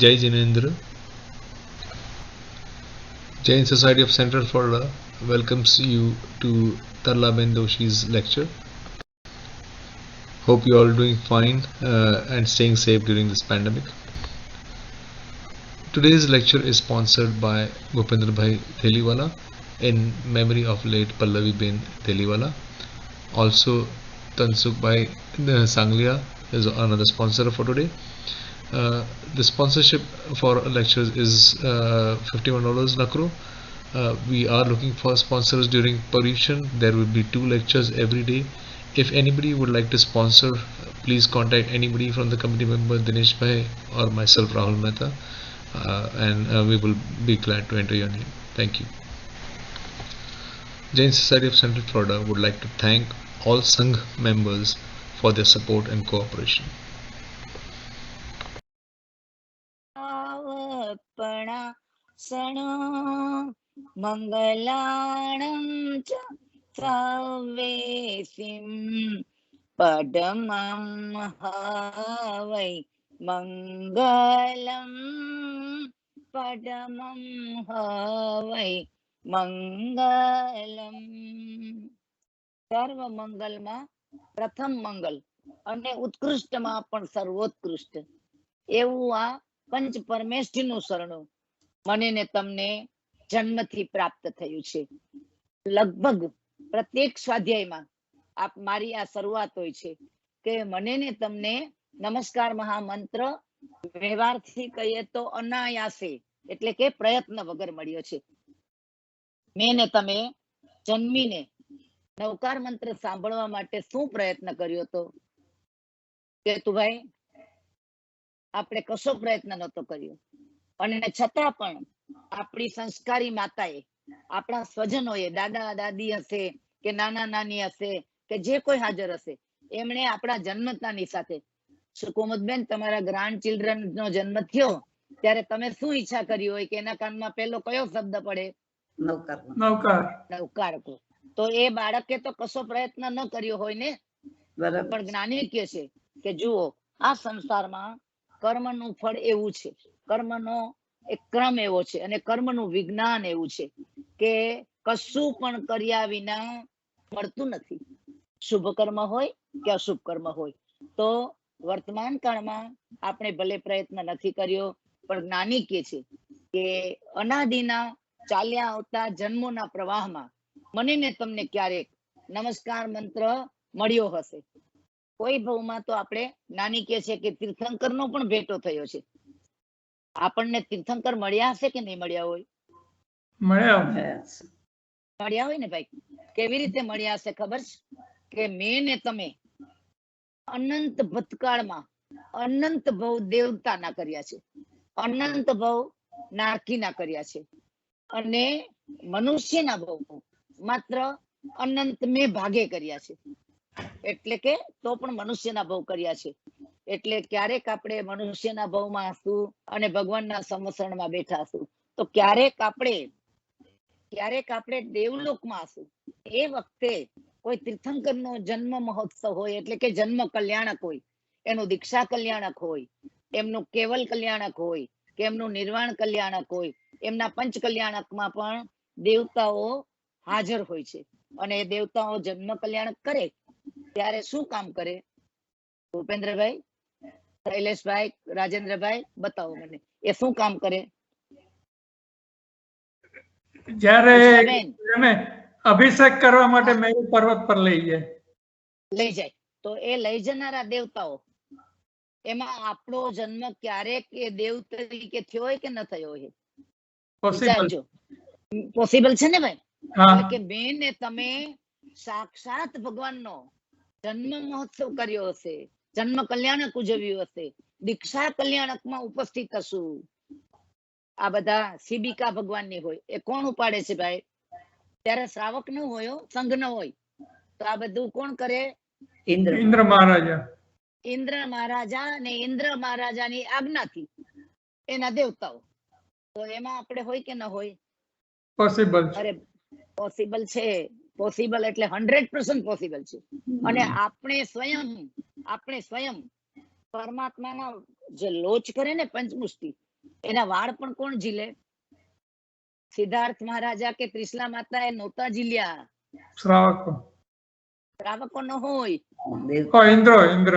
Jai Jinendra. Jain Society of Central Florida welcomes you to Tarlaben Doshi's lecture. Hope you all doing fine and staying safe during this pandemic. Today's lecture is sponsored by Bhupendra Bhai Theliwala in memory of late Pallavi Ben Theliwala. Also, Tansukh Bhai Sanglia is another sponsor for today. The sponsorship for lectures is $51 Nakro. We are looking for sponsors during Paryushan. There will be 2 lectures every day. If anybody would like to sponsor, please contact anybody from the committee member Dinesh Bhai or myself Rahul Mehta, and we will be glad to enter your name. Thank you. Jain Society of Central Florida would like to thank all Sangh members for their support and cooperation. મંગલાણં ચ સવેસિં પડમં હવૈ મંગલમ પડમં હવૈ મંગલમ. સર્વ મંગલમાં પ્રથમ મંગલ અને ઉત્કૃષ્ટમાં પણ સર્વોત્કૃષ્ટ એવું આ પંચ પરમેષ્ઠી નું શરણું મને ને તમને જન્મથી પ્રાપ્ત થયું છે. લગભગ પ્રત્યેક સ્વાધ્યાયમાં મારી આ શરૂઆત હોય છે કે મને ને તમને નમસ્કાર મહામંત્ર વ્યવહારથી કહીએ તો અનાયાસે એટલે કે પ્રયત્ન વગર મળ્યો છે. મેં ને તમે જન્મીને નવકાર મંત્ર સાંભળવા માટે શું પ્રયત્ન કર્યો હતો કેતુભાઈ? આપણે કશો પ્રયત્ન નહોતો કર્યો, અને છતાં પણ આપણી સંસ્કારી માતાએ, આપણા સ્વજનોએ, દાદા દાદી હશે કે નાના નાની હશે કે જે કોઈ હાજર હશે, એમણે આપણા જન્મતાની સાથે સુકુમતબેન તમારા ગ્રાન્ડ ચિલ્ડ્રન નો જન્મ થયો ત્યારે તમે શું ઈચ્છા કરી હોય કે એના કાનમાં પેલો કયો શબ્દ પડે? નવકાર. નવકાર. નવકાર. તો એ બાળકે તો કશો પ્રયત્ન ન કર્યો હોય ને, પણ જ્ઞાની કહે છે કે જુઓ આ સંસારમાં કર્મનું ફળ એવું છે, કર્મનો એક ક્રમ એવો છે અને કર્મનું વિજ્ઞાન એવું છે કે કશું પણ કર્યા વિના મળતું નથી. શુભ કર્મ હોય કે અશુભ કર્મ હોય, તો વર્તમાન કાળમાં આપણે ભલે પ્રયત્ન નથી કર્યો, પણ જ્ઞાની કે છે કે અનાદિના ચાલ્યા આવતા જન્મોના પ્રવાહમાં મને ને તમને ક્યારેક નમસ્કાર મંત્ર મળ્યો હશે. કોઈ ભાવમાં તો આપણે નાની કે છે કે તીર્થંકર નો પણ ભેટો થયો છે. આપણને તીર્થંકર મળ્યા હશે કે નહીં મળ્યા હોય? મળ્યા હોય ને ભાઈ. કેવી રીતે મળ્યા હશે ખબર છે? કે મેં ને તમે અનંત ભૂતકાળમાં અનંત ભવ દેવતા ના કર્યા છે, અનંત ભવ નારકી ના કર્યા છે, અને મનુષ્યના ભવ માત્ર અનંત મેં ભાગે કર્યા છે. એટલે કે તો પણ મનુષ્યના ભવ કર્યા છે. એટલે ક્યારેક આપણે મનુષ્યના ભવમાં હશું અને ભગવાનના સમસરણમાં બેઠા હશું, તો ક્યારેક આપણે દેવલોકમાં હશું. એ વખતે કોઈ તીર્થંકર નો જન્મ મહોત્સવ હોય, એટલે કે જન્મ કલ્યાણક હોય, એનું દીક્ષા કલ્યાણક હોય, એમનું કેવલ કલ્યાણક હોય કે એમનું નિર્વાણ કલ્યાણક હોય, એમના પંચ કલ્યાણકમાં પણ દેવતાઓ હાજર હોય છે. અને એ દેવતાઓ જન્મ કલ્યાણક કરે ત્યારે શું કામ કરે? ભૂપેન્દ્રભાઈ, શૈલેષભાઈ, રાજેન્દ્રભાઈ, બતાવો મને એ શું કામ કરે? જ્યારે અભિષેક કરવા માટે મેરુ પર્વત પર લઈ જાય. તો એ લઈ જનારા દેવતાઓ, એમાં આપણો જન્મ ક્યારેક એ દેવ તરીકે થયો હોય કે ન થયો હોય? પોસિબલ છે ને ભાઈ? કે બેન ને તમે સાક્ષાત ભગવાનનો જન્મ મહોત્સવ કર્યો હશે, જન્મ કલ્યાણક ઉજવ્યું હશે, દીક્ષા કલ્યાણકમાં ઉપસ્થિત હશું. આ બધા શિબિકા ભગવાનની હોય, એ કોણ ઉપાડે છે ભાઈ? ત્યારે શ્રાવક નું હોય, સંઘ નો હોય. તો આ બધું કોણ કરે? ઇન્દ્ર મહારાજા. ઇન્દ્ર મહારાજા અને ઇન્દ્ર મહારાજાની આજ્ઞાથી એના દેવતાઓ. તો એમાં આપણે હોય કે ન હોય? પોસિબલ. અરે પોસિબલ છે. પોસિબલ એટલે 100% પોસિબલ છે. અને આપણે સ્વયં પરમાત્માના જે લોચ કરે ને પંચમુષ્ટિ, એના વાળ પણ કોણ ઝીલે? સિદ્ધાર્થ મહારાજા કે ત્રિશલા માતા એ નહોતા ઝીલ્યા, શ્રાવકો. શ્રાવકો ન હોય, ઇન્દ્ર ઇન્દ્ર.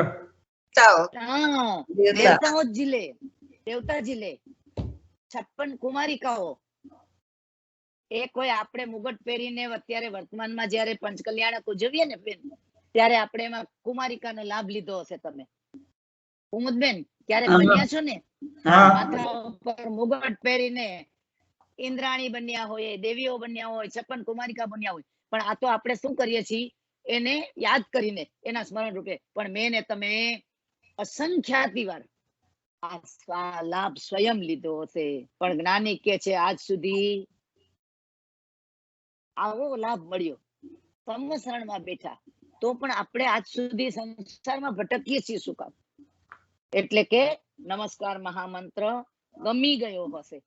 હા દેવતાઓ જ ઝીલે, દેવતા ઝીલે. 56 કુમારિકાઓ. એ કોઈ આપણે મુગટ પહેરીને અત્યારે વર્તમાનમાં જયારે પંચકલ્યાણક ઉજવીએ ને બેન, ત્યારે આપણે એમાં કુમારિકાનો લાભ લીધો હશે તમે. કુમુદબેન ત્યારે બન્યા છો ને, માથા ઉપર મુગટ પહેરીને ઇન્દ્રાણી બન્યા હોય, દેવીઓ બન્યા હોય, 56 કુમારિકા બન્યા હોય. પણ આ તો આપણે શું કરીએ છીએ, એને યાદ કરીને એના સ્મરણ રૂપે. પણ મેં ને તમે અસંખ્યાતિ વાર આ લાભ સ્વયં લીધો હશે, પણ જ્ઞાની કે છે આજ સુધી આવો લાભ મળ્યો. સંવત્સરણમાં બેઠા તો પણ આપણે આજ સુધી સંસારમાં ભટકીએ છીએ. શું કામ? એટલે કે નમસ્કાર મહામંત્ર ગમી ગયો હશે,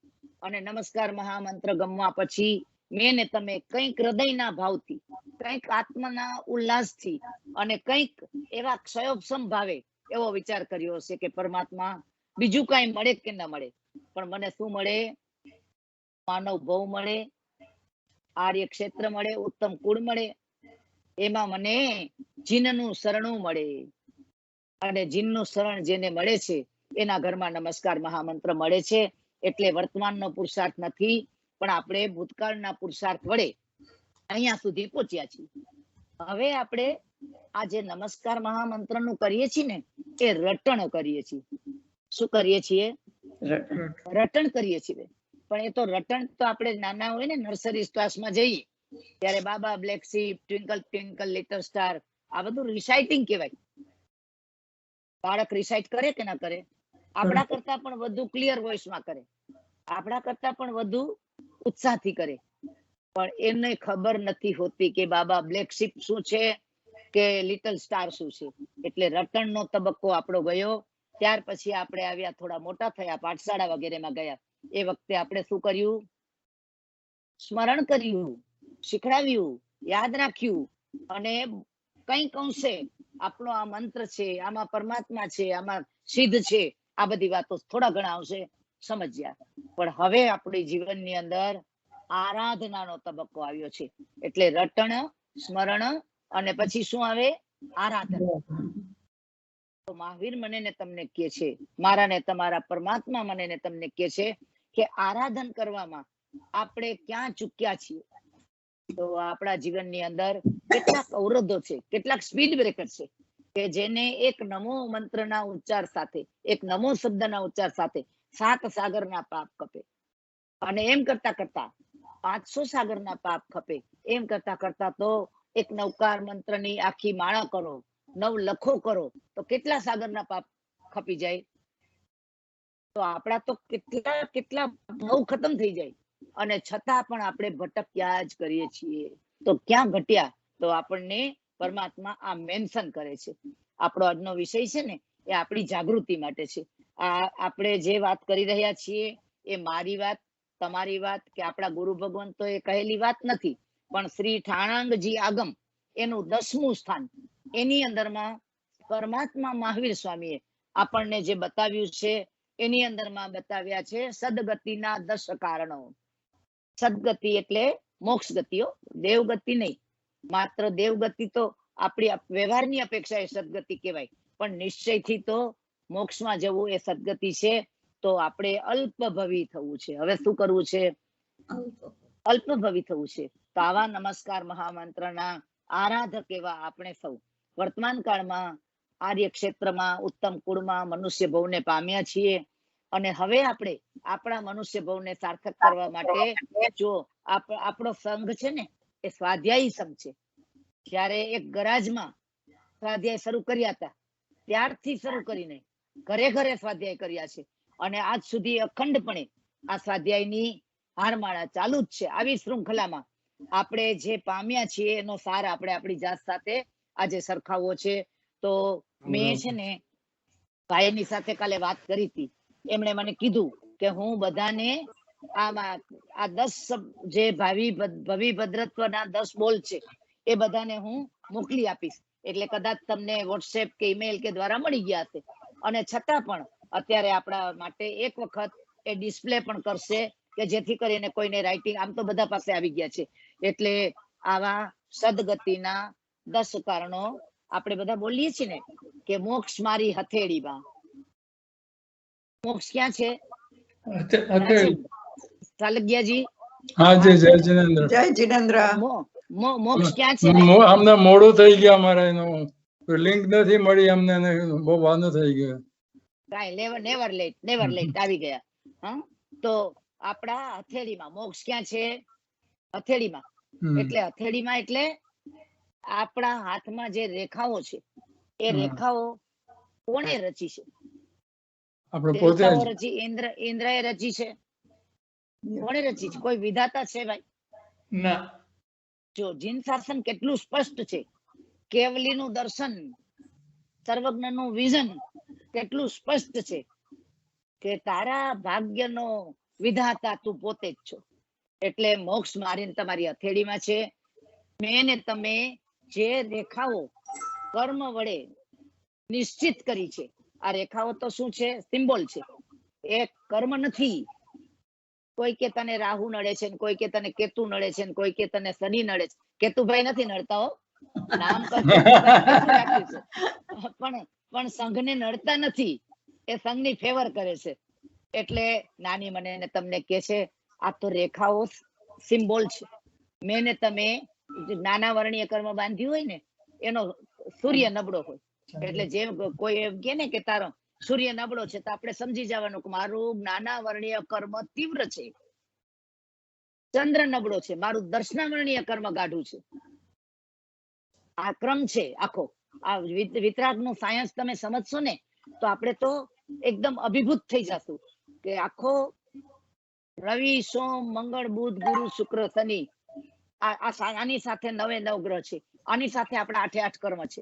અને નમસ્કાર મહામંત્ર ગમવા પછી મેં ને તમે કંઈક હૃદયના ભાવથી, કંઈક આત્માના ઉલ્લાસથી, અને કંઈક એવા ક્ષયોપસમ ભાવે એવો વિચાર કર્યો હશે કે પરમાત્મા બીજું કઈ મળે કે ન મળે, પણ મને શું મળે? માનવ ભવ મળે, આર્ય ક્ષેત્ર મળે, ઉત્તમ કુળ મળે, એમાં મને જીનનું શરણું મળે. અને જીનનું શરણ જેને મળે છે એના ઘરમાં નમસ્કાર મહામંત્ર મળે છે. એટલે વર્તમાનનો પુરુષાર્થ નથી, પણ આપણે ભૂતકાળના પુરુષાર્થ વડે અહીંયા સુધી પહોંચ્યા છીએ. હવે આપણે આ જે નમસ્કાર મહામંત્રનું કરીએ છીએ ને, એ રટણ કરીએ છીએ. શું કરીએ છીએ? રટણ કરીએ છીએ. પણ એ તો રટણ તો આપણે નાના હોય ને, નર્સરી ક્લાસમાં જઈએ ત્યારે baa baa black sheep, twinkle twinkle little star, આ બધું રિસાઇટિંગ કહેવાય. બાળક રિસાઇટ કરે કે ના કરે? આપણા કરતા પણ વધુ ક્લિયર વોઇસમાં કરે, આપણા કરતા પણ વધુ ઉત્સાહથી કરે. પણ એને ખબર નથી હોતી કે બાબા બ્લેક શીપ શું છે કે લિટલ સ્ટાર શું છે. એટલે રટણનો તબક્કો આપણો ગયો. ત્યાર પછી આપણે આવ્યા, થોડા મોટા થયા, પાઠશાળા વગેરેમાં ગયા. એ વખતે આપણે શું કર્યું? સ્મરણ કર્યું, શીખડાવ્યું, યાદ રાખ્યું, અને કંઈક અંશે આપણો આ મંત્ર છે, આમાં પરમાત્મા છે, આમાં સિદ્ધ છે, આ બધી વાતો થોડા ઘણા અંશે સમજ્યા. પણ હવે આપણી જીવનની અંદર આરાધનાનો તબક્કો આવ્યો છે. એટલે રટણ, સ્મરણ, અને પછી શું આવે? આરાધન. તો મહાવીર મને ને તમને કહે છે, મારા ને તમારા પરમાત્મા મને ને તમને કહે છે કે આરાધન કરવામાં આપણે ક્યાં ચૂક્યા છીએ. તો આપણા જીવનની અંદર કેટલાક અવરોધો છે, કેટલાક સ્પીડ બ્રેકર છે કે જેને એક નમો મંત્રના ઉચ્ચાર સાથે, એક નમો શબ્દના ઉચ્ચાર સાથે 7 સાગરના પાપ કપે. અને એમ કરતા કરતા 500 સાગરના પાપ ખપે. એમ કરતા કરતા તો એક નવકાર મંત્રની આખી માળા કરો, 9 લખો કરો, તો કેટલા સાગરના પાપ ખપી જાય? તો આપણા તો કેટલા કેટલા ભાવ ખતમ થઈ જાય. અને છતાં પણ આપણે ભટક્યા જ કરીએ છીએ. તો ક્યાં ઘટ્યા? તો આપણને પરમાત્મા આ મેન્શન કરે છે. આપણો આજનો વિષય છે ને, એ આપણી જાગૃતિ માટે છે. આ આપણે જે વાત કરી રહ્યા છીએ એ મારી વાત, તમારી વાત, કે આપણા ગુરુ ભગવંતો એ કહેલી વાત નથી, પણ શ્રી ઠાણાંગજી આગમ એનું 10મું સ્થાન, એની અંદરમાં પરમાત્મા મહાવીર સ્વામીએ આપણને જે બતાવ્યું છે, એની અંદરમાં બતાવ્યા છે સદગતિના 10 કારણો. સદગતિ એટલે મોક્ષ ગતિઓ, દેવગતિ નહીં. માત્ર દેવગતિ તો આપણી વ્યવહારની અપેક્ષા એ સદગતિ કહેવાય, પણ નિશ્ચયથી તો મોક્ષમાં જવું એ સદગતિ છે. તો આપણે અલ્પભવી થવું છે. હવે શું કરવું છે? અલ્પભવી થવું છે. તો આવા નમસ્કાર મહામંત્રના આરાધક એવા આપણે સૌ વર્તમાન કાળમાં આર્ય ક્ષેત્રમાં, ઉત્તમ કુળમાં મનુષ્ય ભવને પામ્યા છીએ. અને હવે આપણે આપણા મનુષ્ય ભવને સાર્થક કરવા માટે જો આપણો સંઘ છે ને, એ સ્વાધ્યાયી સંઘ છે. જ્યારે એક ગરાજમાં સ્વાધ્યાય શરૂ કર્યા હતા, ત્યારથી શરૂ કરીને ઘરે ઘરે સ્વાધ્યાય કર્યા છે. અને આજ સુધી અખંડપણે આ સ્વાધ્યાયની હારમાળા ચાલુ જ છે. આવી શૃંખલામાં આપણે જે પામ્યા છીએ એનો સાર આપણે આપણી જાત સાથે આજે સરખાવવો છે. તો મેં છે ને ભાઈની સાથે કાલે વાત કરી હતી. એમણે મને કીધું કે હું બધાને આ 10 જે ભવિ ભદ્રત્વના 10 બોલ છે એ બધાને હું મોકલી આપીશ. એટલે કદાચ તમને વોટ્સએપ કે ઈમેલ કે દ્વારા મળી ગયા હશે. અને છતાં પણ અત્યારે આપણા માટે એક વખત એ ડિસ્પ્લે પણ કરશે કે જેથી કરીને કોઈને રાઇટિંગ, આમ તો બધા પાસે આવી ગયા છે. એટલે આવા સદગતિના 10 કારણો આપણે બધા બોલીએ છીએ ને કે મોક્ષ મારી હથેળીમાં. મોક્ષ ક્યાં છે? ચાલગ્યાજી હા જી, જય જિનેન્દ્ર. જય જિનેન્દ્ર. મોક્ષ ક્યાં છે? અમને મોડું થઈ ગયા, અમારે એનું લિંક નથી મળી અમને, બહુ વાંધો થઈ ગયો. કાંઈ નેવર લેટ આવી ગયા. હા, તો આપણા હથેળીમાં મોક્ષ ક્યાં છે? હથેળીમાં. એટલે હથેળીમાં એટલે આપણા હાથમાં જે રેખાઓ છે એ રેખાઓ કોણે રચી છે? આપણે પોતે દેવતાઓ રચી, ઇન્દ્રએ રચી છે? કોણે રચી છે? કોઈ વિધાતા છે ભાઈ? ના. જો જીન શાસન કેટલું સ્પષ્ટ છે, કેવલીનું દર્શન, સર્વજ્ઞનું વિઝન કેટલું સ્પષ્ટ છે કે તારા ભાગ્યનો વિધાતા તું પોતે જ છો. એટલે મોક્ષ મારીને તમારી હથેળીમાં છે. મેં ને તમે જે રેખાઓ કર્મ વડે નિશ્ચિત કરી છે, આ રેખાઓ તો શું છે? સિમ્બોલ છે, એ કર્મ નથી. કોઈ કે તને રાહુ નડે છે, કોઈ કે તને કેતુ નડે છે, કોઈ કે તને શનિ નડે છે. કેતુભાઈ નથી નડતા હો, નામ તો કેતુ રાખ્યું છે, પણ સંઘને નડતા નથી, એ સંઘની ફેવર કરે છે. એટલે નાની મને ને તમને કે છે આ તો રેખાઓ સિમ્બોલ છે. મેં ને તમે નાના વર્ણીય કર્મ બાંધ્યું હોય ને એનો સૂર્ય નબળો હોય, એટલે જેમ કોઈ એમ કે ને કે તારો સૂર્ય નબળો છે, તો આપણે સમજી જવાનું કે મારું નાના વર્ણીય કર્મ તીવ્ર છે, ચંદ્ર નબળો છે, મારું દર્શનાવર્ણીય કર્મ ગાઢું છે. આ ક્રમ છે આખો. આ વિતરાગનું સાયન્સ તમે સમજશો ને તો આપણે તો એકદમ અભિભૂત થઈ જશું કે આખો રવિ, સોમ, મંગળ, બુધ, ગુરુ, શુક્ર, શનિ, આની સાથે 9 ગ્રહ છે, આની સાથે આપણા 8 કર્મ છે.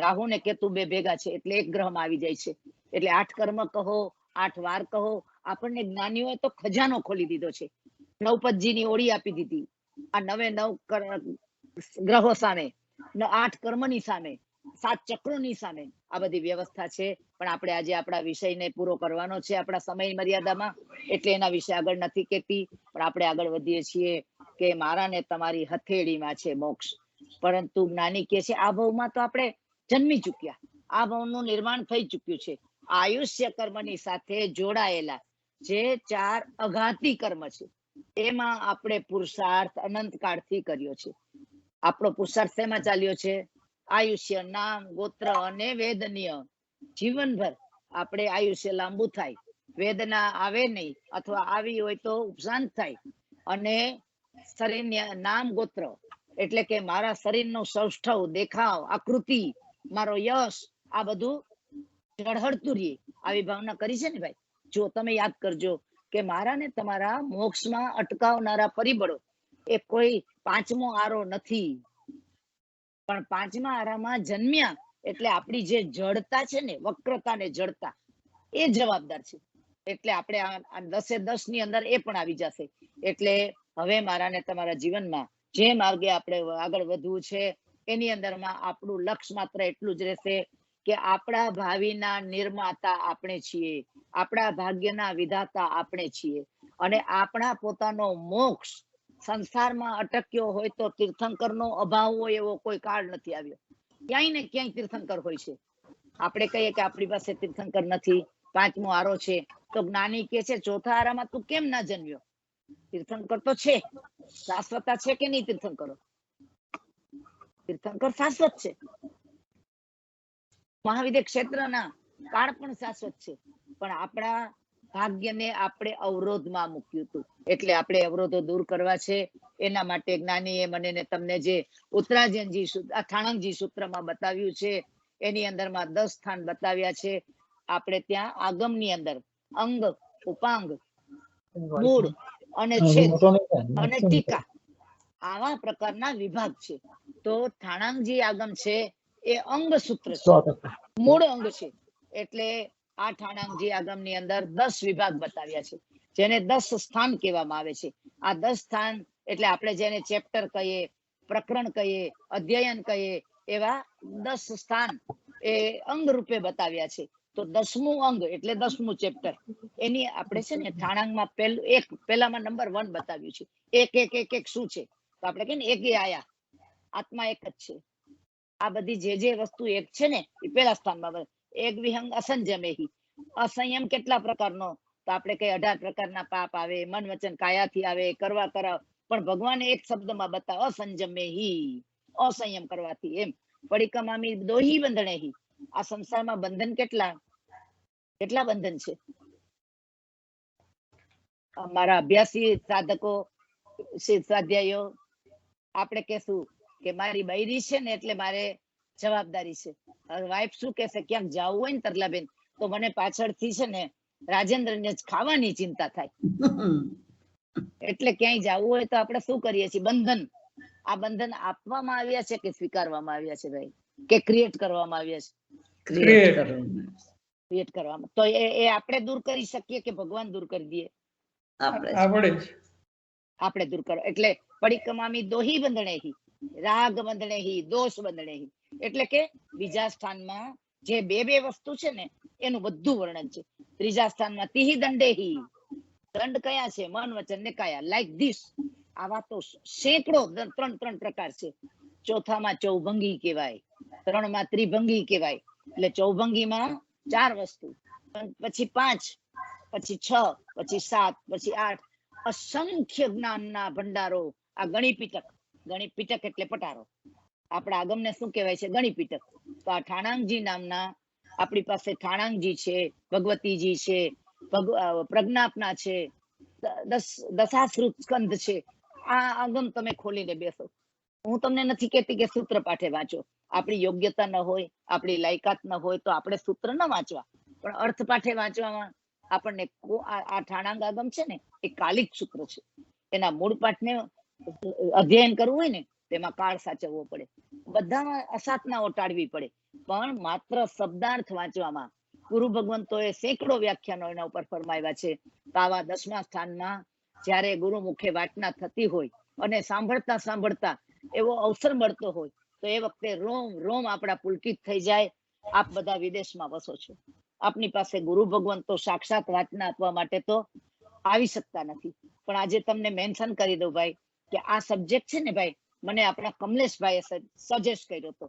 રાહુ ને કેતુ બે ભેગા છે એટલે એક ગ્રહમાં આવી જાય છે. એટલે 8 કર્મ કહો, 8 વાર કહો, આપણને જ્ઞાનીઓએ તો ખજાનો ખોલી દીધો છે. નવપતજીની ઓળી આપી દીધી આ 9 ગ્રહો સામે, 8 કર્મની સામે, 7 ચક્રોની સામે. આ બધી વ્યવસ્થા છે. પણ આપણે આજે આપણા વિષયને પૂરો કરવાનો છે આપણા સમય મર્યાદામાં, એટલે એના વિશે આગળ નથી કહેતી. પણ આપણે આગળ વધીએ છીએ કે મારા ને તમારી હથેળીમાં છે મોક્ષ. પરંતુ જ્ઞાની કે છે આ ભાવમાં તો આપણે જન્મી ચૂક્યા, આ ભાવનું નિર્માણ થઈ ચૂક્યું છે. આયુષ્ય કર્મની સાથે જોડાયેલા જે 4 અઘાતી કર્મ છે એમાં આપણે પુરુષાર્થ અનંત કાળથી કર્યો છે. આપણો પુરુષાર્થ શેમાં ચાલ્યો છે? આયુષ્ય, નામ, ગોત્ર અને વેદનીય. જીવનભર આપણે આયુષ્ય લાંબુ થાય, વેદના આવે નહીં, અથવા આવી હોય તો ઉપશાંત થાય, અને શરીર નામ ગોત્ર એટલે કે મારા શરીરનો સૌષ્ઠવ, દેખાવ, આકૃતિ, મારો યશ, આ બધું ઝળહળતું રહે. આવી ભાવના કરી છે ને ભાઈ? જો તમે યાદ કરજો કે મારા ને તમારા મોક્ષમાં અટકાવનારા પરિબળો એ કોઈ 5મો આરો નથી, પણ 5મા આરામાં જન્મ્યા એટલે આપણી જે જડતા છે ને, વક્રતા ને જડતા, એ જવાબદાર છે. એટલે આપણે આ 10 ની અંદર એ પણ આવી જશે. એટલે હવે મારા ને તમારા જીવનમાં જે માર્ગે આપણે આગળ વધવું છે એની અંદરમાં આપણું લક્ષ્ય માત્ર એટલું જ રહેશે કે આપણા ભાવિના નિર્માતા આપણે છીએ, આપણા ભાગ્યના વિધાતા આપણે છીએ, અને આપણા પોતાનો મોક્ષ સંસારમાં અટક્યો હોય તો તીર્થંકરનો અભાવ હોય એવો કોઈ કાળ નથી આવ્યો. ક્યાંય ને ક્યાંય તીર્થંકર હોય છે. આપણે કહીએ કે આપણી પાસે તીર્થંકર નથી, 5મો આરો છે, તો જ્ઞાની કે છે 4થા આરામાં તું કેમ ના જન્મ્યો? તીર્થંકર તો છે, શાશ્વતા છે કે નહીં? તીર્થંકરો, તીર્થંકર શાશ્વત છે. મહાવિદ્ય ક્ષેત્રના કાળ પણ શાશ્વત છે, પણ આપણા ભાગ્યને આપણે અવરોધમાં મૂક્યું હતું. એટલે આપણે અવરોધો દૂર કરવા છે. એના માટે જ્ઞાનીએ મને ને તમને જે ઉત્તરાજનજી થાણંગજી સૂત્રમાં બતાવ્યું છે એની અંદરમાં 10 સ્થાન બતાવ્યા છે. આપણે ત્યાં આગમની અંદર અંગ, ઉપાંગ, મૂળ અને છેદ અને ટીકા, આવા પ્રકારના વિભાગ છે. તો થાણાંગજી આગમ છે એ અંગ સૂત્ર છે, મૂળ અંગ છે. એટલે આ થાણાંગજી આગમની અંદર 10 વિભાગ બતાવ્યા છે, જેને 10 સ્થાન કહેવામાં આવે છે. આ 10 સ્થાન એટલે આપણે જેને ચેપ્ટર કહીએ, પ્રકરણ કહીએ, અધ્યયન કહીએ, એવા 10 સ્થાન એ અંગ રૂપે બતાવ્યા છે. તો 10મું અંગ એટલે 10મું ચેપ્ટર એની આપણે છે ને ઠાણાંગમાં પહેલામાં નંબર 1 બતાવ્યું છે. એક શું છે તો આપણે કહીએ ને એકે આયા, આત્મા એક જ છે. આ બધી જે વસ્તુ એક છે ને એ પહેલા સ્થાનમાં. એક વિહંગ અસંજમેહી, અસંયમ કેટલા પ્રકારનો તો આપણે કઈ 18 પ્રકારના પાપ આવે, મન વચન કાયાથી આવે, કરવા કરાવ. પણ ભગવાને એક શબ્દમાં બતાવ, અસંજમેહી, અસંયમ કરવાથી. એમ પડિકમામી દોહી બંધણેહી, આ સંસારમાં બંધન કેટલા બંધન છે. અમારા અભ્યાસી સાધકો સ્વાધ્યાયો આપણે કહેશું કે મારી બૈરી છે ને એટલે મારે જવાબદારી છે. વાઇફ શું કહેશે, ક્યાંક જવું હોય ને તરલાબેન તો મને પાછળથી છે ને રાજેન્દ્રને જ ખાવાની ચિંતા થાય. એટલે ક્યાંય જવું હોય તો આપણે શું કરીએ છીએ, બંધન. આ બંધન આપવામાં આવ્યા છે કે સ્વીકારવામાં આવ્યા છે ભાઈ, કે ક્રિએટ કરવામાં આવ્યા છે? ક્રિએટ કરવામાં. તો એ આપણે દૂર કરી શકીએ કે ભગવાન દૂર કરી દે? આપણે દૂર કરો. એટલે પડિકમામી દોહી બંધણેહી, રાગ બંધણેહી, દોષ બંધણેહી. એટલે કે બીજા સ્થાનમાં જે બે વસ્તુ છે ને એનું બધું વર્ણન છે. ત્રીજા સ્થાનમાં તિહી દંડેહી, દંડ કયા છે, મન વચન ને કાયા. લાઈક ધીસ, આવા તો સેંકડો 3 પ્રકાર છે. ચોથામાં ચૌભંગી કહેવાય, 3માં ત્રિભંગી કહેવાય. એટલે ચૌભંગીમાં 4 વસ્તુ, પછી 5, પછી 6, પછી 7, પછી 8. અસંખ્ય જ્ઞાનના ભંડારો. આ ગણિપીટક એટલે પટારો. આપણા આગમને શું કહેવાય છે, ગણિપીટક. તો આ ઠાણાંગજી નામના આપણી પાસે ઠાણાંગજી છે, ભગવતીજી છે, પ્રજ્ઞાપના છે, દશાશ્રુત સ્કંદ છે. આ આગમ તમે ખોલીને બેસો. હું તમને નથી કહેતી કે સૂત્ર પાઠે વાંચો. આપણી યોગ્યતા ન હોય, આપણી લાયકાત ન હોય તો આપણે સૂત્ર ન વાંચવા, પણ અર્થ પાઠે વાંચવામાં આપણને આ ઠાણાંગ આગમ છે ને એ કાલિક સૂત્ર છે. એના મૂળ પાઠને અધ્યયન કરવું હોય ને તેમાં કાળ સાચવવો પડે, બધામાં અસાધનાઓ ટાળવી પડે. પણ માત્ર શબ્દાર્થ વાંચવામાં ગુરુ ભગવંતોએ સેંકડો વ્યાખ્યાનો એના ઉપર ફરમાવ્યા છે. તો આવા 10મા સ્થાનમાં જ્યારે ગુરુ મુખે વાચના થતી હોય અને સાંભળતા એવો અવસર મળતો હોય તો એ વખતે રોમ આપણા પુલકિત થઈ જાય. આપ બધા વિદેશમાં વસો છો, આપની પાસે ગુરુ ભગવંતો સાક્ષાત વાચના આપવા માટે તો આવી શકતા નથી. પણ આજે તમને મેન્શન કરી દઉં ભાઈ કે આ સબ્જેક્ટ છે ને ભાઈ, મને આપણા કમલેશભાઈએ સજેસ્ટ કર્યો હતો.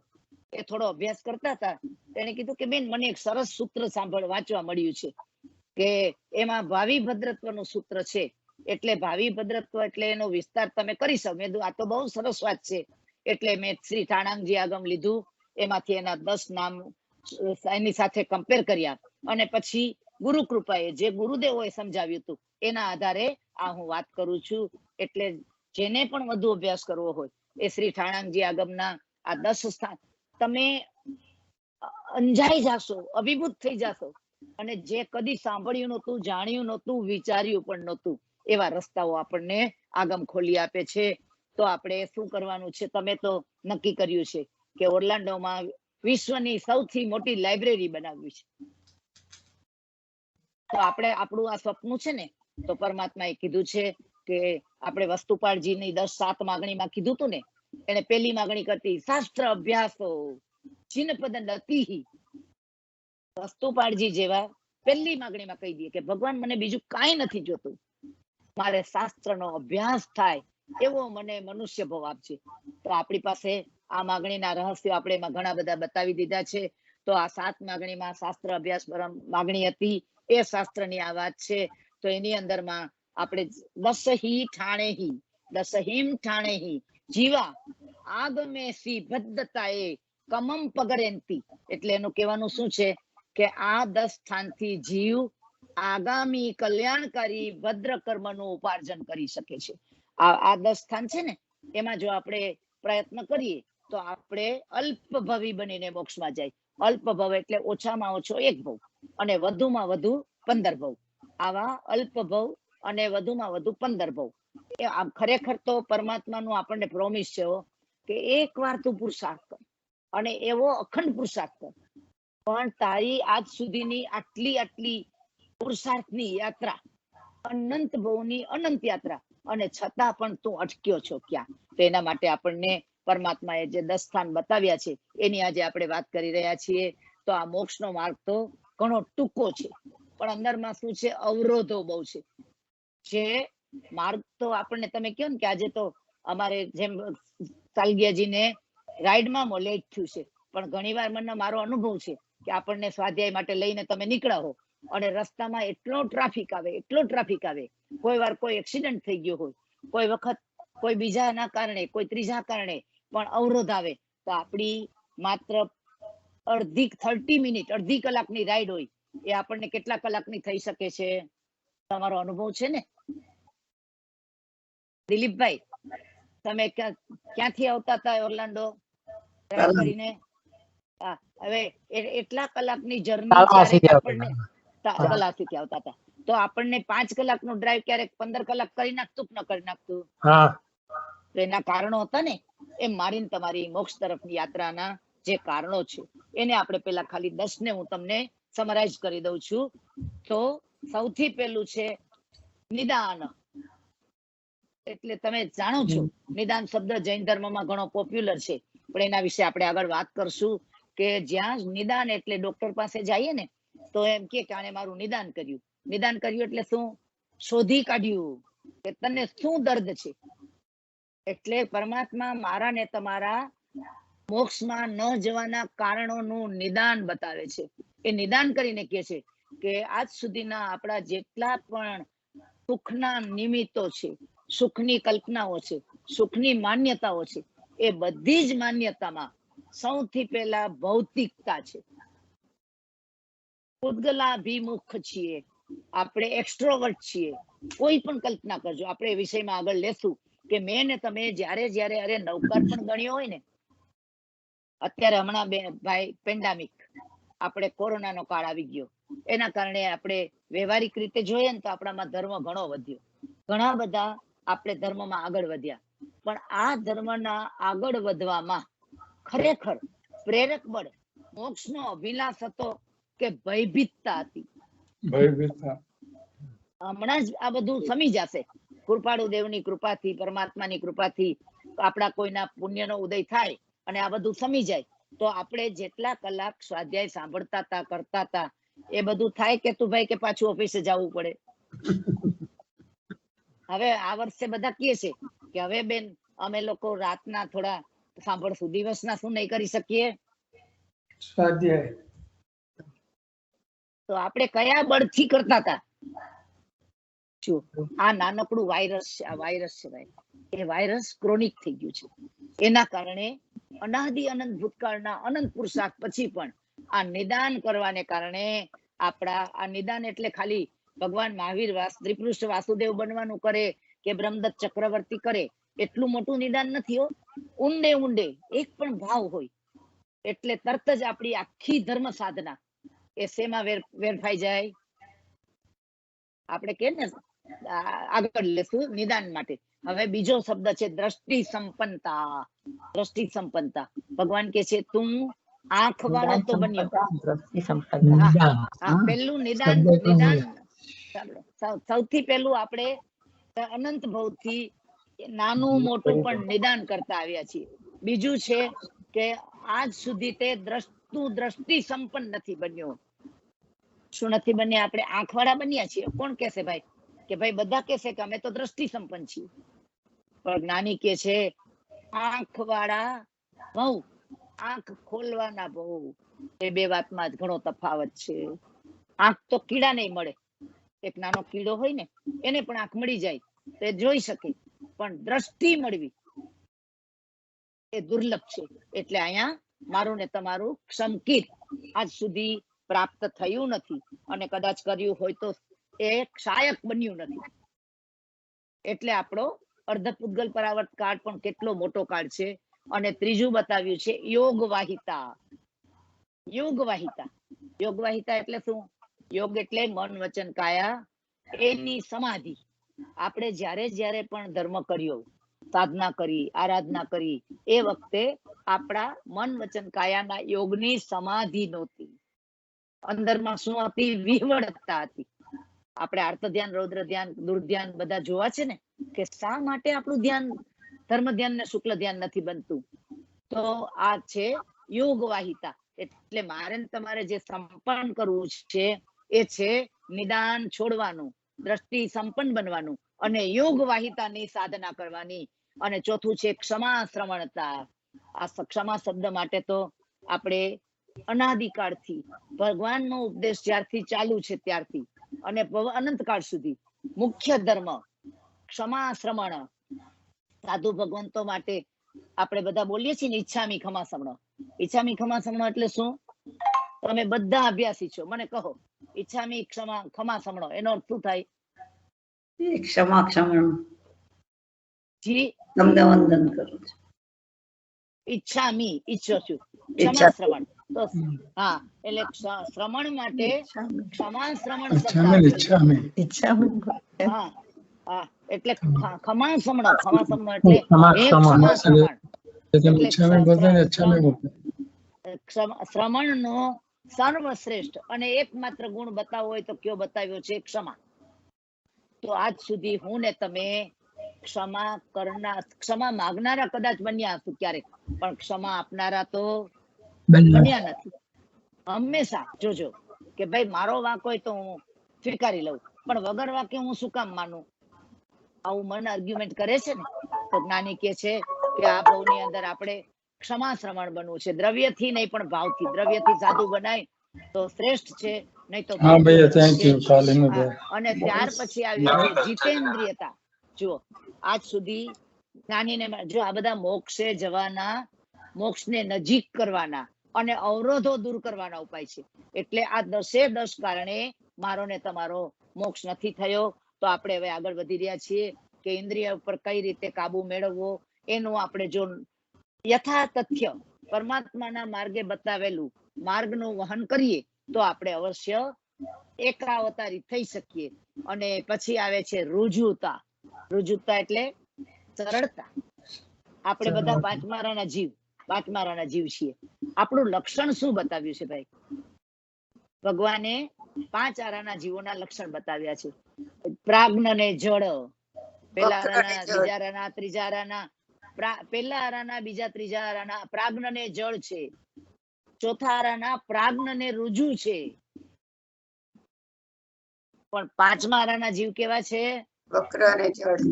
એ થોડો અભ્યાસ કરતા હતા, તેને કીધું કે બેન મને એક સરસ સૂત્ર વાંચવા મળ્યું છે કે એમાં ભાવિ ભદ્રત્વનું સૂત્ર છે. એટલે ભાવિ ભદ્રત્વ એટલે એનો વિસ્તાર તમે કરી શકો. મેં કીધું આ તો બહુ સરસ વાત છે. એટલે મેં શ્રી ઠાણાંગજી આગમ લીધું, એમાંથી એના 10 નામ એની સાથે કમ્પેર કર્યા અને પછી ગુરુ કૃપાએ જે ગુરુદેવોએ સમજાવ્યું હતું એના આધારે આ હું વાત કરું છું. એટલે જેને પણ વધુ અભ્યાસ કરવો હોય એ શ્રી ઠાણાંગજી આગમના આ 10 સ્થાન તમે અંજાઈ જાશો, અભિભૂત થઈ જાશો. અને જે કદી સાંભળ્યું નહોતું, જાણ્યું નહોતું, વિચાર્યું પણ નહોતું એવા રસ્તાઓ આપણને આગમ ખોલી આપે છે. તો આપણે શું કરવાનું છે, તમે તો નક્કી કર્યું છે કે ઓર્લાન્ડોમાં વિશ્વની સૌથી મોટી લાઇબ્રેરી બનાવવી છે. તો આપણે આપણું આ સપનું છે ને, તો પરમાત્માએ કીધું છે કે આપણે વસ્તુપાળજીની 10-7 માગણીમાં કીધું હતું ને, એને પહેલી માગણી કરતી શાસ્ત્ર અભ્યાસો ચિન્હપદ નતી. વસ્તુપાળજી જેવા પહેલી માગણીમાં કહી દે કે ભગવાન મને બીજું કાંઈ નથી જોતું, મારે શાસ્ત્રનો અભ્યાસ થાય એવો મને મનુષ્ય ભવ આપજે. તો આપણી પાસે આ માગણીના રહસ્યો આપણે એમાં ઘણા બધા બતાવી દીધા છે. તો આ 7 માગણીમાં શાસ્ત્ર અભ્યાસ માગણી હતી, એ શાસ્ત્રની આ વાત છે. તો એની અંદરમાં આપણે દસહી ઠાણેહી જીવા આગમે સી ભદ્રતાએ કમમ પગરેંતી. એટલે એનું કહેવાનું શું છે કે આ 10 સ્થાનથી જીવ આગામી કલ્યાણકારી ભદ્ર કર્મનું ઉપાર્જન કરી શકે છે. આ 10 સ્થાન છે ને એમાં જો આપણે પ્રયત્ન કરીએ તો આપણે અલ્પભવી બનીને મોક્ષમાં જાય. અલ્પભવ એટલે ઓછામાં ઓછો 1 ભવ અને વધુમાં વધુ 15 ભવ. આવા અલ્પભવ અને વધુમાં વધુ 15 ભવ. એ આમ ખરેખર તો પરમાત્માનું આપણને પ્રોમિસ છે કે એકવાર તું પુરુષાર્થ કર અને એવો અખંડ પુરુષાર્થ કર. પણ તારી આજ સુધીની આટલી પુરુષાર્થની યાત્રા, અનંત ભવની અનંત યાત્રા, અને છતાં પણ તું અટક્યો છો ક્યાં? તો એના માટે આપણને પરમાત્માએ જે 10 સ્થાન બતાવ્યા છે એની આજે આપણે વાત કરી રહ્યા છીએ. તો આ મોક્ષનો માર્ગ તો ઘણો ટૂંકો છે, પણ અંદરમાં શું છે, અવરોધો બહુ છે. જે માર્ગ તો આપણને તમે કહો ને કે આજે તો અમારે જેમ સાલગીયાજીને રાઈડમાં લેટ થયું છે, પણ ઘણી વાર મારો અનુભવ છે કે આપણને સ્વાધ્યાય માટે લઈને તમે નીકળ્યા હો અને રસ્તામાં એટલો ટ્રાફિક આવે, કોઈ વાર કોઈ એક્સિડન્ટ થઈ ગયો હોય, કોઈ વખત કોઈ બીજાના કારણે, કોઈ ત્રીજા કારણે પણ અવરોધ આવે, તો આપણી માત્ર 30 મિનિટ, અડધી કલાકની રાઈડ હોય, એ આપણને કેટલા કલાકની થઈ શકે છે? તમારો અનુભવ છે ને દિલીપભાઈ? તમે ક્યાંથી આવતા હતા ઓર્લાન્ડો ડ્રાઈવ કરીને? હવે એટલા કલાકની જર્ની આપણને તલાસીથી આવતા હતા, તો આપણને 5 કલાકનું ડ્રાઈવ ક્યારેક 15 કલાક કરી નાખતું કે ન કરી નાખતું? એના કારણો હતા ને. એમ મારી તમારી મોક્ષ તરફની યાત્રાના જે કારણો છે એને આપણે પેલા ખાલી 10 ને હું તમને સમરાઇઝ કરી દઉં છું. તો સૌથી પહેલું છે નિદાન. એટલે તમે જાણો છો નિદાન શબ્દ જૈન ધર્મમાં ઘણો પોપ્યુલર છે, પણ એના વિશે આપણે આગળ વાત કરશું કે જ્યાં નિદાન એટલે ડોક્ટર પાસે જઈએ ને તો એમ કે આને મારું નિદાન કર્યું. નિદાન કર્યું એટલે શું? શોધી કાઢ્યું કે તને શું દર્દ છે. એટલે પરમાત્મા મારા ને તમારા મોક્ષમાં ન જવાના કારણોનું નિદાન બતાવે છે. એ નિદાન કરીને કહે છે કે આજ સુધીના આપણા જેટલા પણ સુખના નિમિત્તો છે, સુખની કલ્પનાઓ છે, સુખની માન્યતાઓ છે, એ બધી જ માન્યતામાં સૌથી પહેલા ભૌતિકતા છે. પૂતગલાભિમુખ છીએ આપણે, એક્સ્ટ્રોવર્ટ છીએ. કોઈ પણ કલ્પના કરજો, આપણે એ વિષયમાં આગળ લેશું કે મેં ને તમે જ્યારે અરે નવકાર પણ ગણ્યો હોય ને, અત્યારે હમણાં ભાઈ પેન્ડામિક, આપણે કોરોનાનો કાળ આવી ગયો, એના કારણે આપણે વ્યવહારિક રીતે જોઈએ ને તો આપણામાં ધર્મ ઘણો વધ્યો, ઘણા બધા આપણે ધર્મમાં આગળ વધ્યા. પણ આ ધર્મના આગળ વધવામાં ખરેખર પ્રેરક બળ મોક્ષનો અભિલાષ હતો કે ભયભીતતા હતી? હમણાં જ આ બધું સમી જશે કૃપાળુ દેવની કૃપાથી, પરમાત્માની કૃપાથી, આપણા કોઈના પુણ્યનો ઉદય થાય અને આ બધું સમી જાય તો આપણે જેટલા કલાક સ્વાધ્યાય સાંભળતા હતા, કરતા હતા, એ બધું થાય કે તું ભાઈ કે પાછું ઓફિસે જવું પડે? હવે આ વર્ષે બધા કહે છે કે હવે બેન અમે લોકો રાતના થોડા સાંભળશું, દિવસના શું નહીં કરી શકીએ સ્વાધ્યાય? તો આપણે કયા બળથી કરતા હતા? આ નાનકડું વાયરસ છે, આ વાયરસ છે ભાઈ, એ વાયરસ ક્રોનિક થઈ ગયું છે. એના કારણે અનાદિ અનંત ભૂતકાળના અનંત પુરુષાર્થ પછી પણ આ નિદાન કરવાને કારણે આપણા આ નિદાન એટલે ખાલી ભગવાન મહાવીર ત્રિપુરુષ વાસુદેવ બનવાનું કરે કે બ્રહ્મદત્ત ચક્રવર્તી કરે એટલું મોટું નિદાન નથી હો. ઊંડે ઊંડે એક પણ ભાવ હોય એટલે તરત જ આપણી આખી ધર્મ સાધના એ શેમાં વેરફાઈ જાય? આપણે કે ને આગળ લેશું નિદાન માટે. હવે બીજો શબ્દ છે દ્રષ્ટિ સંપન્નતા. દ્રષ્ટિ સંપન્નતા, ભગવાન કે છે તું આંખ વાળો તો બન્યો. પેલું નિદાન સૌથી પહેલું આપણે અનંત ભવથી નાનું મોટું પણ નિદાન કરતા આવ્યા છીએ. બીજું છે કે આજ સુધી તે દ્રષ્ટિ સંપન્ન નથી બન્યો. શું નથી બન્યા? આપણે આંખ વાળા બન્યા છીએ. કોણ કહેશે ભાઈ કે ભાઈ બધા કહેશે કે અમે તો દ્રષ્ટિ સંપન્ન છીએ, પણ જ્ઞાની કે છે આંખ વાળા બહુ, આંખ ખોલવાના બહુ. એ બે વાતમાં જ ઘણો તફાવત છે. આંખ તો કીડા નહીં મળે, એક નાનો કીડો હોય ને એને પણ આંખ મળી જાય તો એ જોઈ શકે, પણ દ્રષ્ટિ મળવી એ દુર્લભ છે. એટલે અહીંયા મારું ને તમારું સંકિત આજ સુધી પ્રાપ્ત થયું નથી, અને કદાચ કર્યું હોય તો એ શાયક બન્યું નથી. એટલે આપણો અર્ધપૂતગલ પરાવર્ત કાળ પણ કેટલો મોટો કાળ છે. અને ત્રીજું બતાવ્યું છે યોગવાહિતા. યોગવાહિતા, યોગવાહિતા એટલે શું? યોગ એટલે મન વચન કાયા એની સમાધિ. આપણે જ્યારે પણ ધર્મ કર્યો, સાધના કરી, આરાધના કરી, એ વખતે આપણા મન વચન કાયાના યોગની સમાધિ નહોતી. અંદરમાં શું હતી? વિહવળતા હતી. આપણે આર્ત ધ્યાન, રૌદ્ર ધ્યાન, દુર્ધ્યાન બધા જોવા છે ને, કે શા માટે આપણું ધ્યાન ધર્મ ધ્યાન ને શુક્લ ધ્યાન નથી બનતું? તો આ છે યોગવાહિતા. એટલે મારે ને તમારે જે સંપન્ન કરવું છે એ છે નિદાન છોડવાનું, દ્રષ્ટિ સંપન્ન બનવાનું અને યોગ વાહિતાની સાધના કરવાની. અને ચોથું છે ક્ષમા શ્રમણતા. આ ક્ષમા શબ્દ માટે તો આપણે અનાદિકાળથી ભગવાનનો ઉપદેશ જ્યારથી ચાલુ છે ત્યારથી અને અનંતકાળ સુધી મુખ્ય ધર્મ ક્ષમા શ્રમણ. સાધુ ભગવંતો માટે આપણે બધા બોલીએ છીએ ને ઈચ્છામી ખમા સમણો. ઈચ્છામી ખમા સમણો એટલે શું? તમે બધા અભ્યાસી છો, મને કહો ઈચ્છામી ખમા સમણો એનો અર્થ શું થાય? ક્ષમા ક્ષમણ જી તમને વંદન કરું છું. ઈચ્છામી ઈચ્છો છું, ક્ષમા શ્રવણ. તો હા, એટલે શ્રમણ માટે ક્ષમા શ્રવણ શબ્દ. હા હા, એટલે ખમા સમણો. ખમા સમણો એટલે શ્રમણ નો સર્વશ્રેષ્ઠ અને એકમાત્ર ગુણ બતાવો હોય તો કયો બતાવ્યો છે? ક્ષમા. તો આજ સુધી હું ને તમે ક્ષમા માગનારા કદાચ બન્યા હશું ક્યારેક, પણ ક્ષમા આપનારા તો બન્યા નથી. હંમેશા જોજો કે ભાઈ મારો વાંક હોય તો હું સ્વીકારી લઉં, પણ વગર વાંકે હું શું કામ માનું? આવું મન આર્ગ્યુમેન્ટ કરે છે ને, તો જ્ઞાની કે છે કે આ ભાવની અંદર આપણે ક્ષમા શ્રમણ બનવું છે, દ્રવ્યથી નહીં પણ ભાવથી. દ્રવ્યથી સાધુ બનાય તો શ્રેષ્ઠ છે, નહીં તો અને ત્યાર પછી આવી છે જીતેન્દ્રિયતા. જુઓ આજ સુધી જ્ઞાનીને જો આ બધા મોક્ષે જવાના, મોક્ષને નજીક કરવાના અને અવરોધો દૂર કરવાના ઉપાય છે. એટલે આ 10 કારણે મારો ને તમારો મોક્ષ નથી થયો. તો આપણે હવે આગળ વધી રહ્યા છીએ કે ઇન્દ્રિય ઉપર કઈ રીતે કાબુ મેળવવો એનું આપણે જો યથા તથ્ય પરમાત્માના માર્ગે બતાવેલું માર્ગનું વહન કરીએ તો આપણે અવશ્ય એકાવતારી થઈ શકીએ. અને પછી આવે છે રુજુતા. રુજુતા એટલે સરળતા. આપણે બધા પાંચમારાના જીવ છીએ. આપણું લક્ષણ શું બતાવ્યું છે ભાઈ? ભગવાને 5 આરાના જીવોના લક્ષણ બતાવ્યા છે. પ્રાજ્ઞ ને જળ, પેલા આરાના, બીજા આરાના, ત્રીજા આરાના. પેલા આરાના, બીજા, ત્રીજા આરાના પ્રાજ્ઞ ને જળ છે. ચોથા આરાના પ્રાજ્ઞ ને રુજુ છે. પણ 5મા આરાના જીવ કેવા છે? વક્ર અને જળ.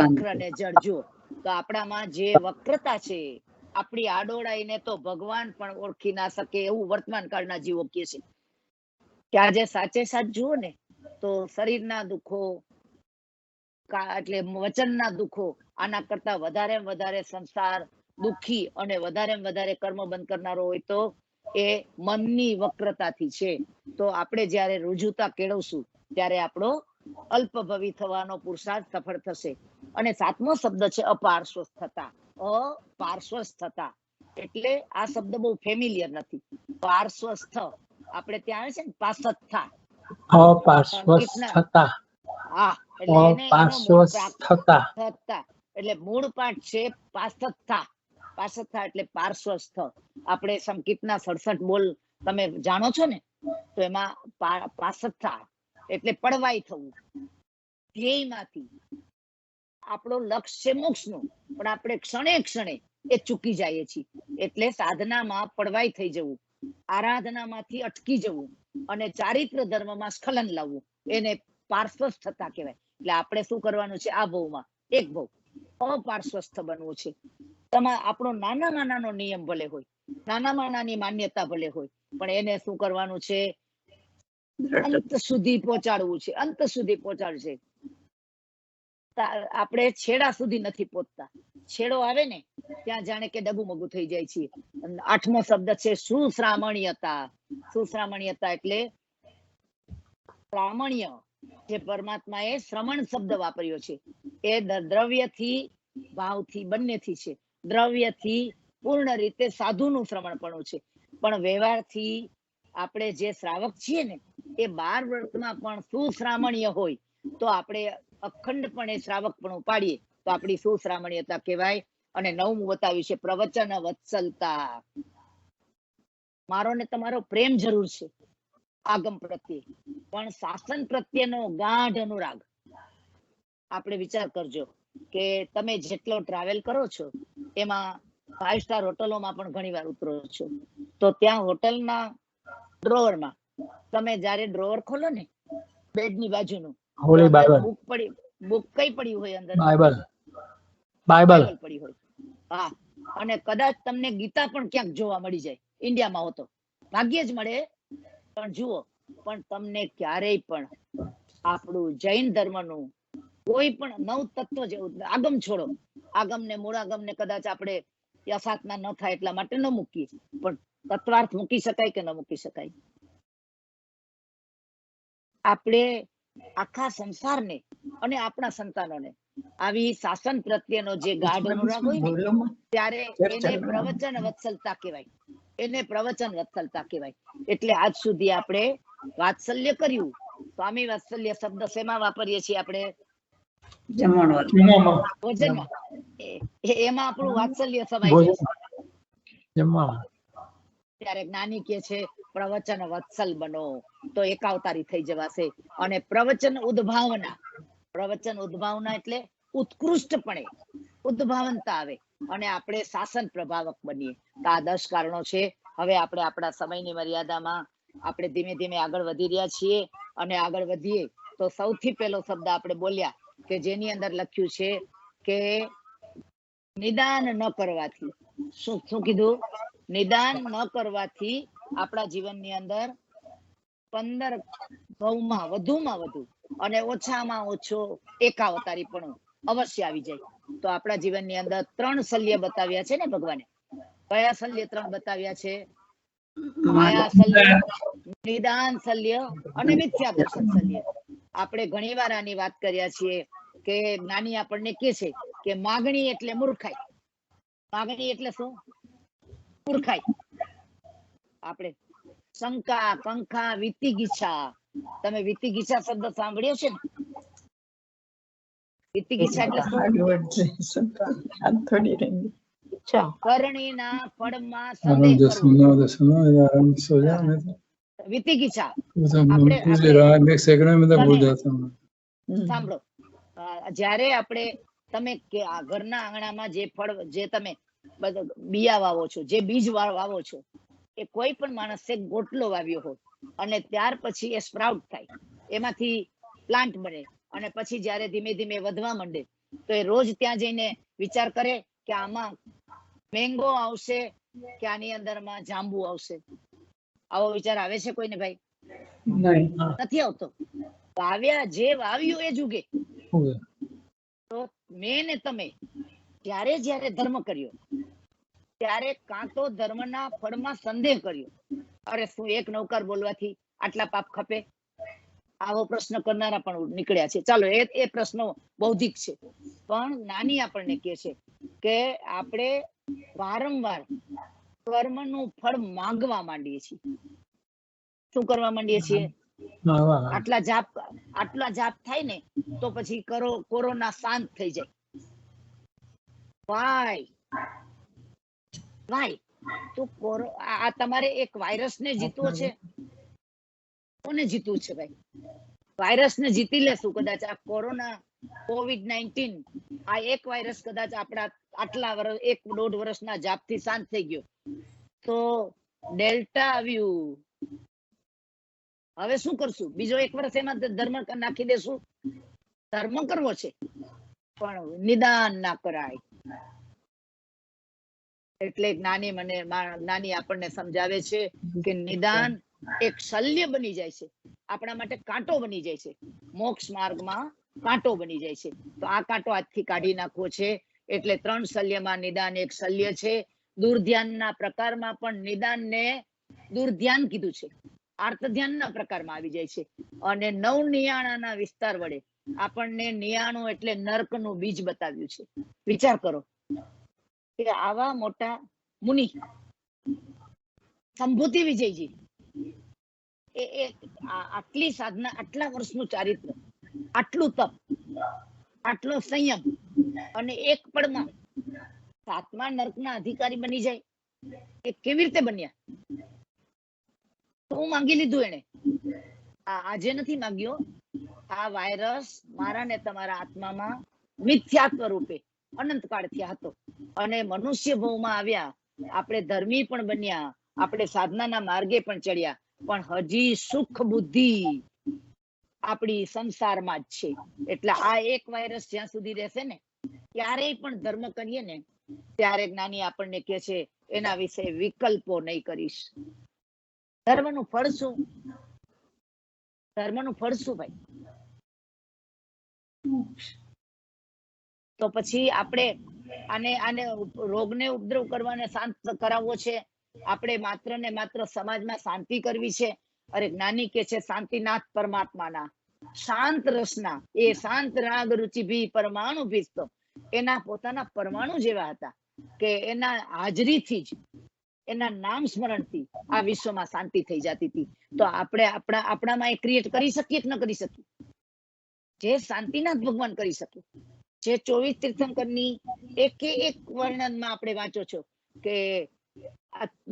વક્ર ને જળ. જુઓ તો આપણામાં જે વક્રતા છે, આપણી આડોળાઈને તો ભગવાન પણ ઓળખી ના શકે એવું વર્તમાન કાળના જીવો કહે છે. કે આજે સાચે સાચ જુઓ ને તો શરીરના દુઃખો એટલે વચનના દુઃખો આના કરતા વધારે સંસાર દુઃખી અને વધારે કર્મ બંધ કરનારો હોય તો એ મનની વક્રતાથી છે. તો આપણે જયારે રુજુતા કેળવશું ત્યારે આપણો અલ્પભવી થવાનો પુરુષાર્થ સફળ થશે. અને 7મો શબ્દ છે અપાર્શ્વસ્થતા. અપાર્શ્વસ્થતા એટલે આ શબ્દ બહુ ફેમિલિયર નથી. પાર્શ્વસ્થ આપણે ત્યાં આવે છે ને પાસત્થા. હા, એટલે મૂળ પાઠ છે પાસત્થા. પાસત્થા એટલે પાર્શ્વસ્થ. આપણે સંકિતના 67 બોલ તમે જાણો છો ને, તો એમાં પાસત્થા એટલે પડવાઈ થવું. ધ્યેયમાંથી આપણો લક્ષ્ય છે મોક્ષનું, પણ આપણે ક્ષણે એ ચૂકી જઈએ છીએ. એટલે સાધનામાં પડવાઈ થઈ જવું, આરાધનામાંથી અટકી જવું અને ચારિત્ર ધર્મમાં સ્ખલન લાવવું, એને પાર્શ્વસ્થતા કહેવાય. એટલે આપણે શું કરવાનું છે? આ ભાવમાં એક ભાવ અપાર્શ્વસ્થ બનવું છે. આપણો નાનાનો નિયમ ભલે હોય, નાની માન્યતા ભલે હોય, પણ એને શું કરવાનું છે? અંત સુધી પહોંચાડવું છે. અંત સુધી પહોંચાડવું છે. આપણે છેડા સુધી નથી પહોંચતા. છેડો આવે ને ત્યાં જાણે કે ડગુમગુ થઈ જાય છે. 8મો શબ્દ છે સુશ્રામણ્યતા. સુશ્રામણ્યતા એટલે પ્રામણ્ય. જે પરમાત્માએ શ્રમણ શબ્દ વાપર્યો છે એ દ્રવ્યથી ભાવથી બંનેથી છે. દ્રવ્યથી પૂર્ણ રીતે સાધુનું શ્રમણપણું છે, પણ વ્યવહારથી આપણે જે શ્રાવક છીએ ને એ 12 વર્તમાં પણ સુશ્રામણ્ય હોય તો આપણે અખંડપણે શ્રાવક પણ પાડીએ તો આપણી સુશ્રામણ્યતા કહેવાય. અને 9મું બતાવ્યું છે પ્રવચન વત્સલતા. મારો ને તમારો પ્રેમ જરૂર છે આગમ પ્રત્યે, પણ શાસન પ્રત્યેનો ગાઢ અનુરાગ. આપણે વિચાર કરજો કે તમે જેટલો ટ્રાવેલ કરો છો એમાં 5 સ્ટાર હોટલોમાં પણ ઘણી વાર ઉતરો છો, તો ત્યાં હોટલના ડ્રોવરમાં તમે જ્યારે ડ્રોવર ખોલો ને બેડની બાજુનું, હોલી બાઇબલ બુક કઈ પડી હોય અંદર? બાઇબલ બાઇબલ પડી હોય. હા, અને કદાચ તમને ગીતા પણ ક્યાંક જોવા મળી જાય ઇન્ડિયામાં હો તો, ભાગ્યે જ મળે. પણ જુઓ, પણ તમને ક્યારેય પણ આપણું જૈન ધર્મનું કોઈ પણ નવ તત્વ જેવું, આગમ છોડો, આગમ ને મૂળાગમ ને કદાચ આપણે યથાર્થના ન થાય એટલા માટે ન મૂકીએ, પણ તત્વાર્થ મૂકી શકાય કે ન મૂકી શકાય? આપણે આખા સંસારને અને આપણા સંતાનોને આવી શાસન પ્રત્યેનો જે ગાઢ અનુરાગ હોય ને, ત્યારે એને પ્રવચન વત્સલતા કહેવાય. એને પ્રવચન વત્સલતા કહેવાય. એટલે આજ સુધી આપણે વાત્સલ્ય કર્યું. સ્વામી વાત્સલ્ય શબ્દ શેમાં વાપરીએ છીએ આપણે? જમણવાર. ભોજનમાં. એમાં આપણું વાત્સલ્ય સમાય છે. ત્યારે જ્ઞાની કે છે પ્રવચન વત્સલ બનો, તો એકાવતારી થઈ જવાશે. અને પ્રવચન ઉદ્ભાવના, પ્રવચન ઉદ્ભાવના એટલે ઉત્કૃષ્ટપણે ઉદ્ભાવનતા આવે અને આપણે શાસન પ્રભાવક બનીએ. તો આ 10 કારણો છે. હવે આપણે આપણા સમયની મર્યાદામાં આપણે ધીમે ધીમે આગળ વધી રહ્યા છીએ, અને આગળ વધીએ તો સૌથી પહેલો શબ્દ આપણે બોલ્યા કે જેની અંદર લખ્યું છે કે નિદાન ન કરવાથી, શું કીધું? નિદાન ન કરવાથી આપણા જીવનની અંદર 15 ભાવમાં વધુમાં વધુ અને ઓછામાં ઓછો એકાવતારી પણ અવશ્ય આવી જાય. તો આપણા જીવનની અંદર 3 શલ્ય બતાવ્યા છે ને ભગવાને. કયા શલ્ય 3 બતાવ્યા છે? માયા શલ્ય, નિદાન શલ્ય અને મિથ્યા દર્શન શલ્ય. આપણે ઘણી વાર આની વાત કર્યા છીએ કે જ્ઞાની આપણને કે છે કે માગણી એટલે મૂર્ખાઈ. માગણી એટલે શું? મૂર્ખાઈ. આપણે શંકા, કંકા, વિતિગીછા. તમે વિતિગીછા શબ્દ સાંભળ્યો છે ને? વિતિગીછા એટલે શું? કરણીના ફળમાં સંદેહ કરવો. વિતિગીછા. સાંભળો, જ્યારે આપણે તમે ઘરના આંગણામાં જે ફળ, જે તમે બિયા વાવો છો, જે બીજ વાવો છો, એ કોઈ પણ માણસે ગોટલો વાવ્યો હોય અને ત્યાર પછી એ સ્પ્રાઉટ થાય, એમાંથી પ્લાન્ટ બને, અને પછી જ્યારે ધીમે ધીમે વધવા માંડે તો એ રોજ ત્યાં જઈને વિચાર કરે કે આમાં મેંગો આવશે કે આની અંદરમાં જાંબુ આવશે. આવો વિચાર આવે છે કોઈને ભાઈ? નથી આવતો. જે વાવ્યું એ જ ઉગે. તો મેં ને તમે ત્યારે જ્યારે ધર્મ કર્યો ત્યારે કાં તો ધર્મના ફળમાં સંદેહ કર્યો, અરે શું એક નૌકાર બોલવાથી આટલા પાપ ખપે? આવો પ્રશ્ન કરનારા પણ નીકળ્યા છે. ચાલો, એ પ્રશ્નો બૌદ્ધિક છે. પણ નાની આપણને કહે છે કે આપણે વારંવાર કર્મનું ફળ માંગવા માંડીએ છીએ. શું કરવા માંડીએ છીએ? આટલા જાપ થાય ને તો પછી કોરોના શાંત થઈ જાય. વાય તો આ તમારે એક વાયરસ ને જીતવો છે. કોને જીતવું છે ભાઈ? વાયરસ ને જીતી લેશું કદાચ. આ કોરોના COVID-19 આ એક વાયરસ કદાચ આપણા આટલા વર્ષ, 1-1.5 વર્ષના જાપથી શાંત થઈ ગયો, તો ડેલ્ટા આવ્યું. હવે શું કરશું? બીજો 1 વર્ષ એમાં ધર્મ નાખી દેશું. ધર્મ કરવો છે પણ નિદાન ના કરાય. એટલે જ્ઞાની આપણને સમજાવે છે કે નિદાન એક શલ્ય બની જાય છે, આપણા માટે કાંટો બની જાય છે, મોક્ષ માર્ગમાં કાંટો બની જાય છે. તો આ કાંટો આજથી કાઢી નાખવો છે. એટલે 3 શલ્યમાં નિદાન એક શલ્ય છે. દુર્ધ્યાનના પ્રકારમાં પણ નિદાનને દુર્ધ્યાન કીધું છે. આર્ત ધ્યાનના પ્રકારમાં આવી જાય છે. અને 9 નિયાણાના વિસ્તાર વડે આપણને નિયાણું એટલે નર્કનું બીજ બતાવ્યું છે. વિચાર કરો કે આવા મોટા મુનિ સંભૂતિ વિજયજી, આટલી સાધના, આટલા વર્ષનું ચારિત્ર, આટલું તપ, આટલો સંયમ, અને એક પળમાં 7મા નર્કના અધિકારી બની જાય. એ કેવી રીતે બન્યા? શું માંગી લીધું એને? આજે નથી માંગ્યો. આ વાયરસ મારા ને તમારા આત્મામાં મિથ્યાત્વ રૂપે અનંત કાળથી હતો. અને મનુષ્ય ભવમાં આવ્યા, આપણે ધર્મી પણ બન્યા, આપણે સાધનાના માર્ગે પણ ચડ્યા, પણ હજી સુખ બુદ્ધિ આપણી સંસારમાં જ છે. એટલે આ એક વાયરસ જ્યાં સુધી રહેશે ને, ક્યારેય પણ ધર્મ કરીએ ને ત્યારે જ્ઞાની આપણને કહે છે એના વિશે વિકલ્પો નહીં કરીશ. ધર્મનું ફળ શું? ધર્મનું ફળ શું ભાઈ? તો પછી આપણે આને રોગને ઉપદ્રવ કરવાને શાંત કરાવવો છે, આપણે માત્ર ને માત્ર સમાજમાં શાંતિ કરવી છે. અરે જ્ઞાની કે છે શાંતિનાથ પરમાત્માના શાંત રસના, એ શાંત રાગ રુચિ ભી પરમાણુ ભીસ્તો, એના પોતાના પરમાણુ જેવા હતા કે એના હાજરીથી જ, એના નામ સ્મરણથી આ વિશ્વમાં શાંતિ થઈ જતી હતી. તો આપણે આપણામાં એ ક્રિએટ કરી શકીએ કે ન કરી શકીએ? જે શાંતિનાથ ભગવાન કરી શકે, જે 24 તીર્થંકરની એક વર્ણનમાં આપણે વાંચો છો કે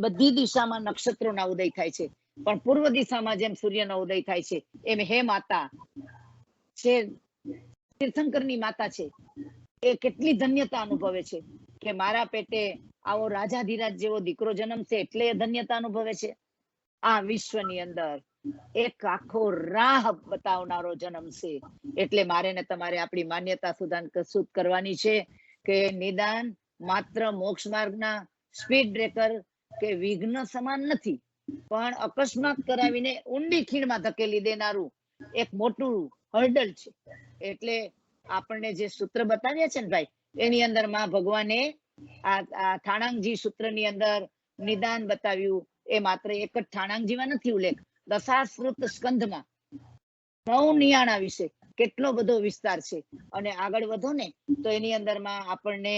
બધી દિશામાં નક્ષત્રોના ઉદય થાય છે, પણ પૂર્વ દિશામાં જેમ સૂર્યનો ઉદય થાય છે એમ હે માતા, જે તીર્થંકરની માતા છે, એ કેટલી ધન્યતા અનુભવે છે કે મારા પેટે આવો રાજાધિરાજ જેવો દીકરો જન્મશે, એટલે એ ધન્યતા અનુભવે છે. આ વિશ્વની અંદર એક આખો રાહ બતાવનારો જન્મ છે. એટલે મારે ને તમારે આપણી માન્યતા શુદ્ધ કરવાની છે કે નિદાન માત્ર મોક્ષ માર્ગના સ્પીડ બ્રેકર કે વિઘ્ન સમાન નથી, પણ અકસ્માત કરાવીને ઊંડી ખીણમાં ધકેલી દેનારું એક મોટું હર્ડલ છે. એટલે આપણને જે સૂત્ર બતાવ્યા છે ને ભાઈ, એની અંદર માં ભગવાને આ થાણાંગજી સૂત્રની અંદર નિદાન બતાવ્યું. એ માત્ર એક જ થાણાંગજીમાં નથી ઉલ્લેખ, દશાશ્રુત સ્કંધમાં 9 નિયાણા વિશે કેટલો બધો વિસ્તાર છે. અને આગળ વધો ને તો એની અંદરમાં આપણને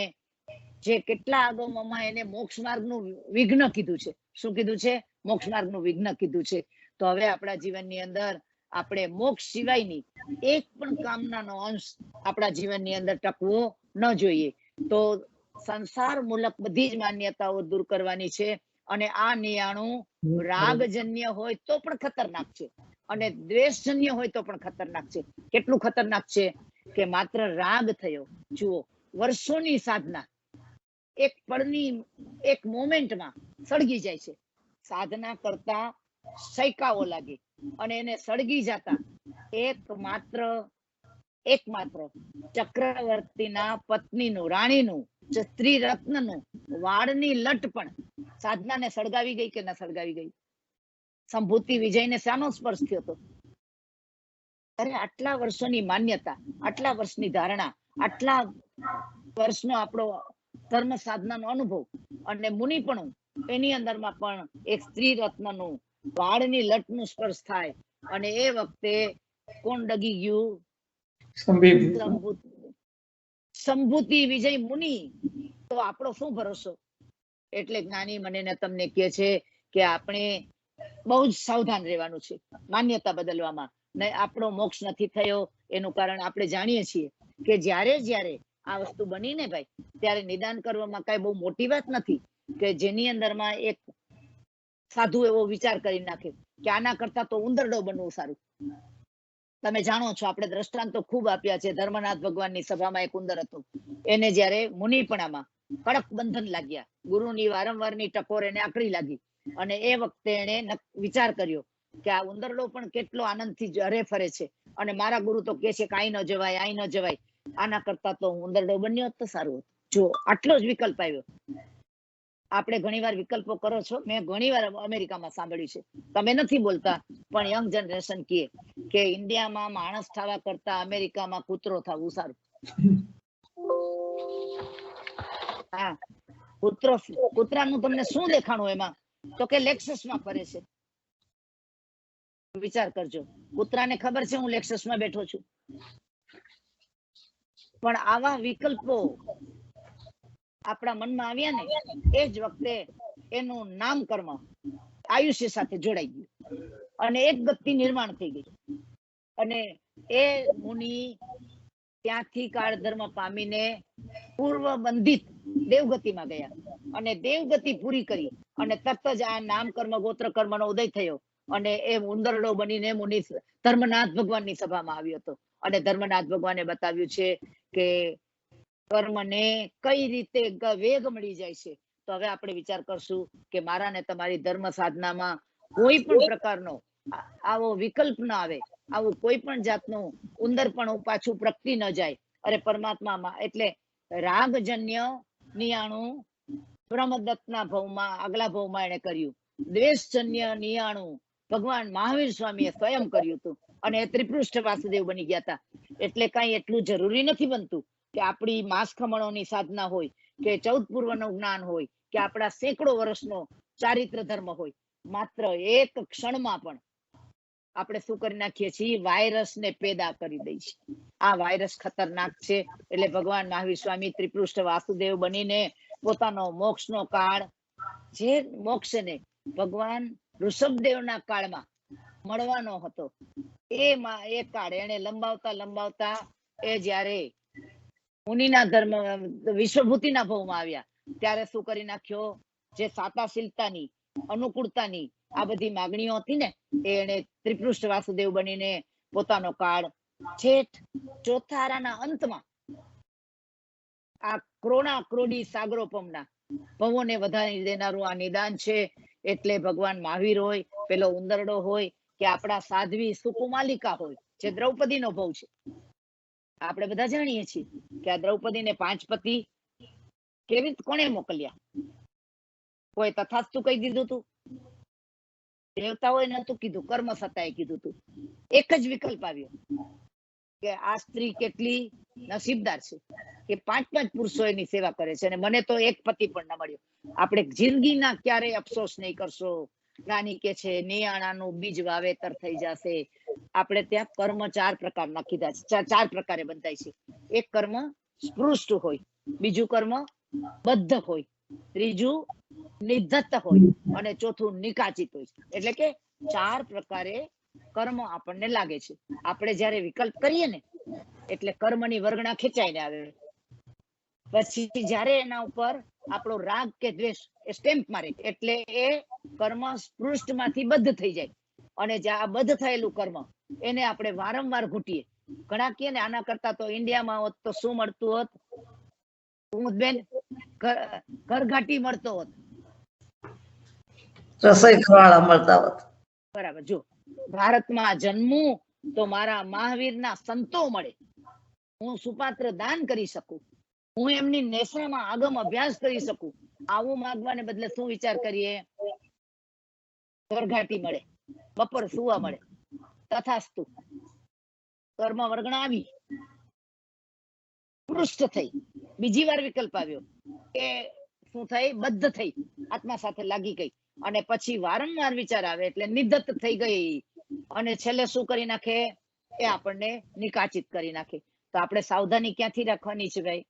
જે કેટલા આગમમાં એને મોક્ષ માર્ગનું વિઘ્ન કીધું છે. શું કીધું છે? મોક્ષ માર્ગનું વિઘ્ન કીધું છે. તો હવે આપણા જીવનની અંદર આપણે મોક્ષ સિવાયની એક પણ કામનાનો અંશ આપણા જીવનની અંદર ટકવો ન જોઈએ. તો સંસાર મૂલક બધી જ માન્યતાઓ દૂર કરવાની છે. અને આ નિયાણું રાગજન્ય હોય તો પણ ખતરનાક છે, અને દ્વેષજન્ય હોય તો પણ ખતરનાક છે. કેટલું ખતરનાક છે કે માત્ર રાગ થયો, જુઓ વર્ષોની સાધના એક પળની એક મોમેન્ટમાં સળગી જાય છે. સાધના કરતા સૈકાઓ લાગે અને એને સળગી જતા એકમાત્ર ચક્રવર્તીના પત્નીનું, રાણીનું, સ્ત્રી રત્નનું વાળની લટ પણ સાધનાને સળગાવી ગઈ કે ન સળગાવી ગઈ? સંભૂતિ વિજયને શાનો સ્પર્શ થયો હતો? અરે આટલા વર્ષોની માન્યતા, આટલા વર્ષની ધારણા, આટલા વર્ષનો આપણો ધર્મ સાધનાનો અનુભવ અને મુનિપણું, એની અંદરમાં પણ એક સ્ત્રી રત્નનું વાળની લટનું સ્પર્શ થાય અને એ વખતે કોણ ડગી ગયું? સંભૂતિ વિજય મુનિ. તો આપણો શું ભરોસો? એટલે જ્ઞાની મને ને તમને કહે છે કે આપણે બહુ જ સાવધાન રહેવાનું છે માન્યતા બદલવામાં. નહીં, આપણો મોક્ષ નથી થયો એનું કારણ આપણે જાણીએ છીએ કે જ્યારે આ વસ્તુ બની ને ભાઈ, ત્યારે નિદાન કરવામાં કઈ બહુ મોટી વાત નથી કે જેની અંદરમાં એક સાધુ એવો વિચાર કરી નાખે કે આના કરતા તો ઉંદરડો બનવું સારું. તમે જાણો છો, આપણે દ્રષ્ટાંતો ખૂબ આપ્યા છે. ધર્મનાથ ભગવાનની સભામાં એક ઉંદર હતો, એને જયારે મુનિપણામાં કડક બંધન લાગ્યા, ગુરુની વારંવારની ટકોર એને આકડી લાગી, અને એ વખતે એને વિચાર કર્યો કે આ ઉંદરડો પણ કેટલો આનંદથી હરે ફરે છે, અને મારા ગુરુ તો કે છે કે અહીં ન જવાય, અહીં ન જવાય, આના કરતા તો હું ઉંદરડો બન્યો હોત તો સારું હતું. જો આટલો જ વિકલ્પ આવ્યો. આપણે ઘણીવાર વિકલ્પો કરો છો, મેં ઘણીવાર અમેરિકામાં સાંભળ્યું છે, તમે નથી બોલતા પણ યંગ જનરેશન કહે કે ઇન્ડિયામાં માણસ થવા કરતા અમેરિકામાં કૂતરો થવું સારું. હા, કૂતરાનું તમને શું દેખાણું એમાં? તો કે લેક્સસમાં ફરે છે. વિચાર કરજો, કૂતરાને ખબર છે હું લેક્સસમાં બેઠો છું. પણ આવા વિકલ્પો આપણા મનમાં આવ્યા ને એ જ વખતે એનું નામકર્મ આયુષ્ય સાથે જોડાઈ ગયું અને એક ગતિ નિર્માણ થઈ ગઈ. અને એ મુનિ ત્યાંથી કાળ ધર્મ પામીને પૂર્વ બંધિત દેવગતિમાં ગયા અને દેવગતિ પૂરી કરી અને તરત જ આ નામકર્મ ગોત્ર કર્મનો ઉદય થયો અને એ ઉંદરડો બનીને મુનિ ધર્મનાથ ભગવાનની સભામાં આવ્યો હતો. અને ધર્મનાથ ભગવાને બતાવ્યું છે કે કર્મને કઈ રીતે વેગ મળી જાય છે. તો હવે આપણે વિચાર કરશું કે મારા ને તમારી ધર્મ સાધનામાં કોઈ પણ પ્રકારનો આવો વિકલ્પ ન આવે, આવું કોઈ પણ જાતનું ઉંદરપણું પાછું પ્રગટી ન જાય. અરે પરમાત્મામાં એટલે રાગજન્ય નિયાણું બ્રહ્મદત્તના ભવમાં આગલા ભવમાં એને કર્યું. દ્વેષજન્ય નિયાણું ભગવાન મહાવીર સ્વામીએ સ્વયં કર્યું હતું અને એ ત્રિપૃષ્ઠ વાસુદેવ બની ગયા હતા. એટલે કઈ એટલું જરૂરી નથી બનતું કે આપણી માસ ખમણોની સાધના હોય કે 14 પૂર્વનું જ્ઞાન હોય કે આપણા સેંકડો વર્ષનો ચારિત્ર ધર્મ હોય. માત્ર એક ક્ષણમાં પણ આપણે શું કરી નાખીએ છીએ, વાયરસ ને પેદા કરી દઈએ છીએ. આ વાયરસ ખતરનાક છે. એટલે ભગવાન મહાવીર સ્વામી ત્રિપૃષ્ઠ વાસુદેવ બનીને પોતાનો મોક્ષનો કાળ, જે મોક્ષ ને ભગવાન ઋષભદેવના કાળમાં મળવાનો હતો, એ કાળ એને લંબાવતા એ જ્યારે મુનિના ધર્મ વિશ્વભૂતિના ભાવમાં આવ્યા ત્યારે શું કરી નાખ્યો, જે સાતાશીલતાની અનુકૂળતાની આ બધી માગણીઓ હતી ને, એને ત્રિપૃષ્ઠ વાસુદેવ બનીને પોતાનો કાળ છેઠ ચોથા આરાના અંતમાં આ ક્રોડી સાગરોપમના ભવોને વધારી દેનારું આ નિદાન છે. એટલે ભગવાન મહાવીર હોય, પેલો ઉંદરડો હોય કે આપણા સાધ્વી સુકુમાલિકા હોય, જે દ્રૌપદીનો ભવ છે. આપણે બધા જાણીએ છીએ કે આ દ્રૌપદીને 5 પતિ કેવી કોણે મોકલ્યા? કોઈ તથાસ્તુ કહી દીધું તું? દેવતાઓએ નતું કીધું, કર્મ સત્તાએ કીધું તું. એક જ વિકલ્પ આવ્યો કે આ સ્ત્રી કેટલી નસીબદાર છે કે 5 પુરુષો એની સેવા કરે છે અને મને તો એક પતિ પણ ન મળ્યો. આપણે જિંદગીના ક્યારેય અફસોસ નહીં કરશો. રાની કે છે નિયાણાનું બીજ વાવેતર થઈ જશે. આપણે ત્યાં કર્મ 4 પ્રકારના કીધા છે, 4 પ્રકારે બંધાય છે. એક કર્મ સ્પૃષ્ટ હોય, બીજું કર્મ બદ્ધ હોય, ત્રીજું નિધત્ત હોય અને ચોથું નિકાચિત હોય. એટલે કે 4 પ્રકારે કર્મ આપણને લાગે છે. આપણે જયારે વિકલ્પ કરીએ ને એટલે કર્મની વર્ગણા ખેંચાઈને આવે. પછી જયારે એના ઉપર આપણો રાગ કે દ્વેષ સ્ટેમ્પ મારે એટલે એ કર્મ સ્પૃષ્ટ માંથી બદ્ધ થઈ જાય. અને આ બદ્ધ થયેલું કર્મ એને આપણે વારંવાર ઘૂંટીએ. ઘણા કહે ને આના કરતા તો ઇન્ડિયામાં હોત તો શું મળતું હોત, બેન ઘરઘાટી મળતો હોત, રસોઈ ખવાડા મળતા હોત. બરાબર. જો ભારતમાં જન્મું તો મારા મહાવીરના સંતો મળે, હું સુપાત્ર દાન કરી શકું, હું એમની નેસામાં આગમ અભ્યાસ કરી શકું. આવું માંગવાને બદલે શું વિચાર કરીએ, ઘરઘાટી મળે, બપોર સુવા મળે, તથાસ્તુ. કર્મ વર્ગણા આવી, પૃષ્ઠ થઈ. બીજી વાર વિકલ્પ આવ્યો કે શું થઈ, બદ્ધ થઈ, આત્મા સાથે લાગી ગઈ. અને પછી વારંવાર વિચાર આવે એટલે નિધત્ત થઈ ગઈ. અને છેલ્લે શું કરી નાખે, એ આપણને નિકાચિત કરી નાખે. તો આપણે સાવધાની ક્યાંથી રાખવાની છે ભાઈ?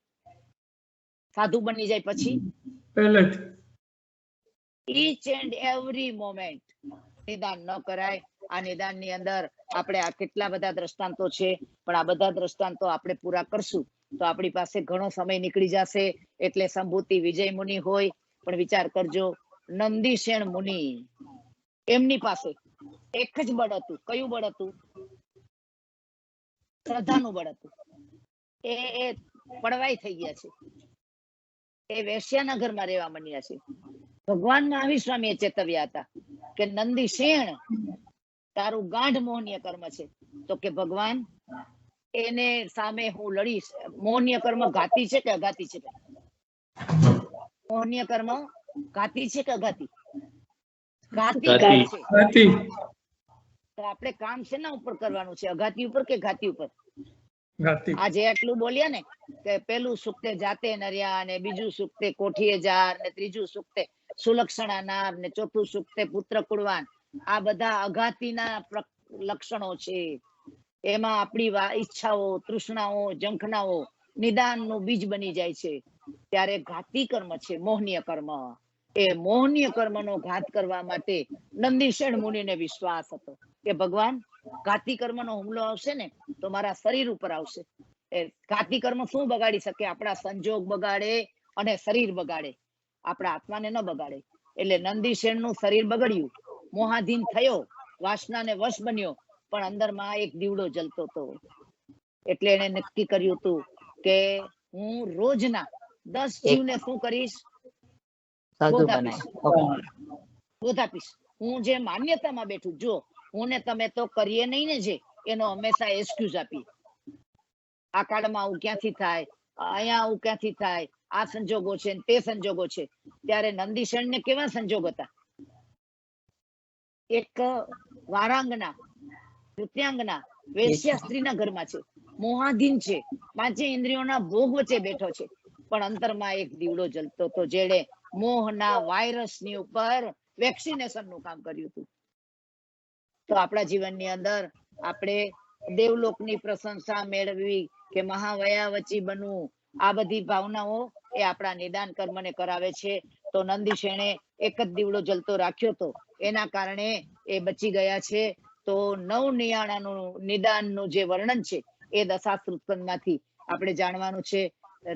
સાધુ બની જાય પછી પહેલેથી ઈચ એન્ડ એવરી મોમેન્ટ નિદાન ન કરાય. આ નિદાન ની અંદર આપણે આ કેટલા બધા દ્રષ્ટાંતો છે, પણ આ બધા દ્રષ્ટાંતો આપણે પૂરા કરશું તો આપણી પાસે ઘણો સમય નીકળી જશે. એટલે સંભૂતિ વિજય મુનિ હોય, પણ વિચાર કરજો નંદીસેન મુનિ, એમની પાસે એક જ બળ હતું. કયું બળ હતું? શ્રદ્ધાનું બળ હતું. એ પડવાઈ થઈ ગયા છે, એ વેશ્યાના ઘરમાં રહેવા માંડ્યા છે. ભગવાન મહાવીર સ્વામી ચેતવ્યા હતા કે નંદીસેન તારું ગાઢ મોહનીય કર્મ છે. તો કે ભગવાન એને સામે હું લડીશ. મોહનીય કર્મ ઘાતી છે કે અઘાતી છે? મોહનીય કર્મ ઘાતી છે કે અઘાતી? ઘાતી છે. તો આપણે કામ શેના ઉપર કરવાનું છે, અઘાતી ઉપર કે ઘાતી ઉપર? આજે એટલું બોલ્યા ને કે પેલું સુક્તે જાતે નર્યા ને બીજું સુક્તે કોઠીએ જાર ને ત્રીજું સુક્તે સુલક્ષણા નાર ને ચોથું સુક્તે પુત્ર કુળવાન. આ બધા અઘાતીના લક્ષણો છે. એમાં આપણી ઈચ્છાઓ, તૃષ્ણાઓ, ઝંખનાઓ નિદાનનું બીજ બની જાય છે. ત્યારે ઘાતી કર્મ છે મોહનીય કર્મ. એ મોહનીય કર્મનો ઘાત કરવા માટે નંદીસેન મુનિને વિશ્વાસ હતો કે ભગવાન ઘાતી કર્મનો હુમલો આવશે ને તો મારા શરીર ઉપર આવશે. એ ઘાતી કર્મ શું બગાડી શકે? આપણા સંજોગ બગાડે અને શરીર બગાડે, આપણા આત્માને ન બગાડે. એટલે નંદીસેનનું શરીર બગડ્યું, મોહાધીન થયો, વાસનાને વશ બન્યો, પણ અંદરમાં એક દીવડો જલતો હતો. એટલે એને નક્કી કર્યું હતું કે હું રોજના 10 જીવને શું કરીશ? સાધુ બોધ બનાય આપીશ. બોધ આપીશ. હું જે માન્યતામાં બેઠું, જો હું ને તમે તો કરીએ નહીં ને, જે એનો હંમેશા એક્સક્યુઝ આપીએ. આ કાળમાં આવું ક્યાંથી થાય, અહીંયા આવું ક્યાંથી થાય, આ સંજોગો છે ને તે સંજોગો છે. ત્યારે નંદીશણ ને કેવા સંજોગ હતા? એક વારાંગના, નૃત્યાંગના, વેશ્યા સ્ત્રીના ઘરમાં છે, મોહાધીન છે, પાંચે ઇન્દ્રિયોના ભોગ વચ્ચે બેઠો છે, પણ અંતરમાં એક દીવડો જલતો હતો, જેણે મોહના વાયરસની ઉપર વેક્સિનેશન નું કામ કર્યું હતું. તો આપણા જીવનની અંદર આપણે દેવલોકની પ્રશંસા મેળવવી કે મહાવયાવચી બનવું, આ બધી ભાવનાઓ એ આપણા નિદાન કર્મને કરાવે છે. તો નંદીશેણે એક જ દીવડો જલતો રાખ્યો હતો, એના કારણે એ બચી ગયા છે. તો નવનિયાણાનું નિદાનનું જે વર્ણન છે એ દશાશ્રુતમાંથી આપણે જાણવાનું છે.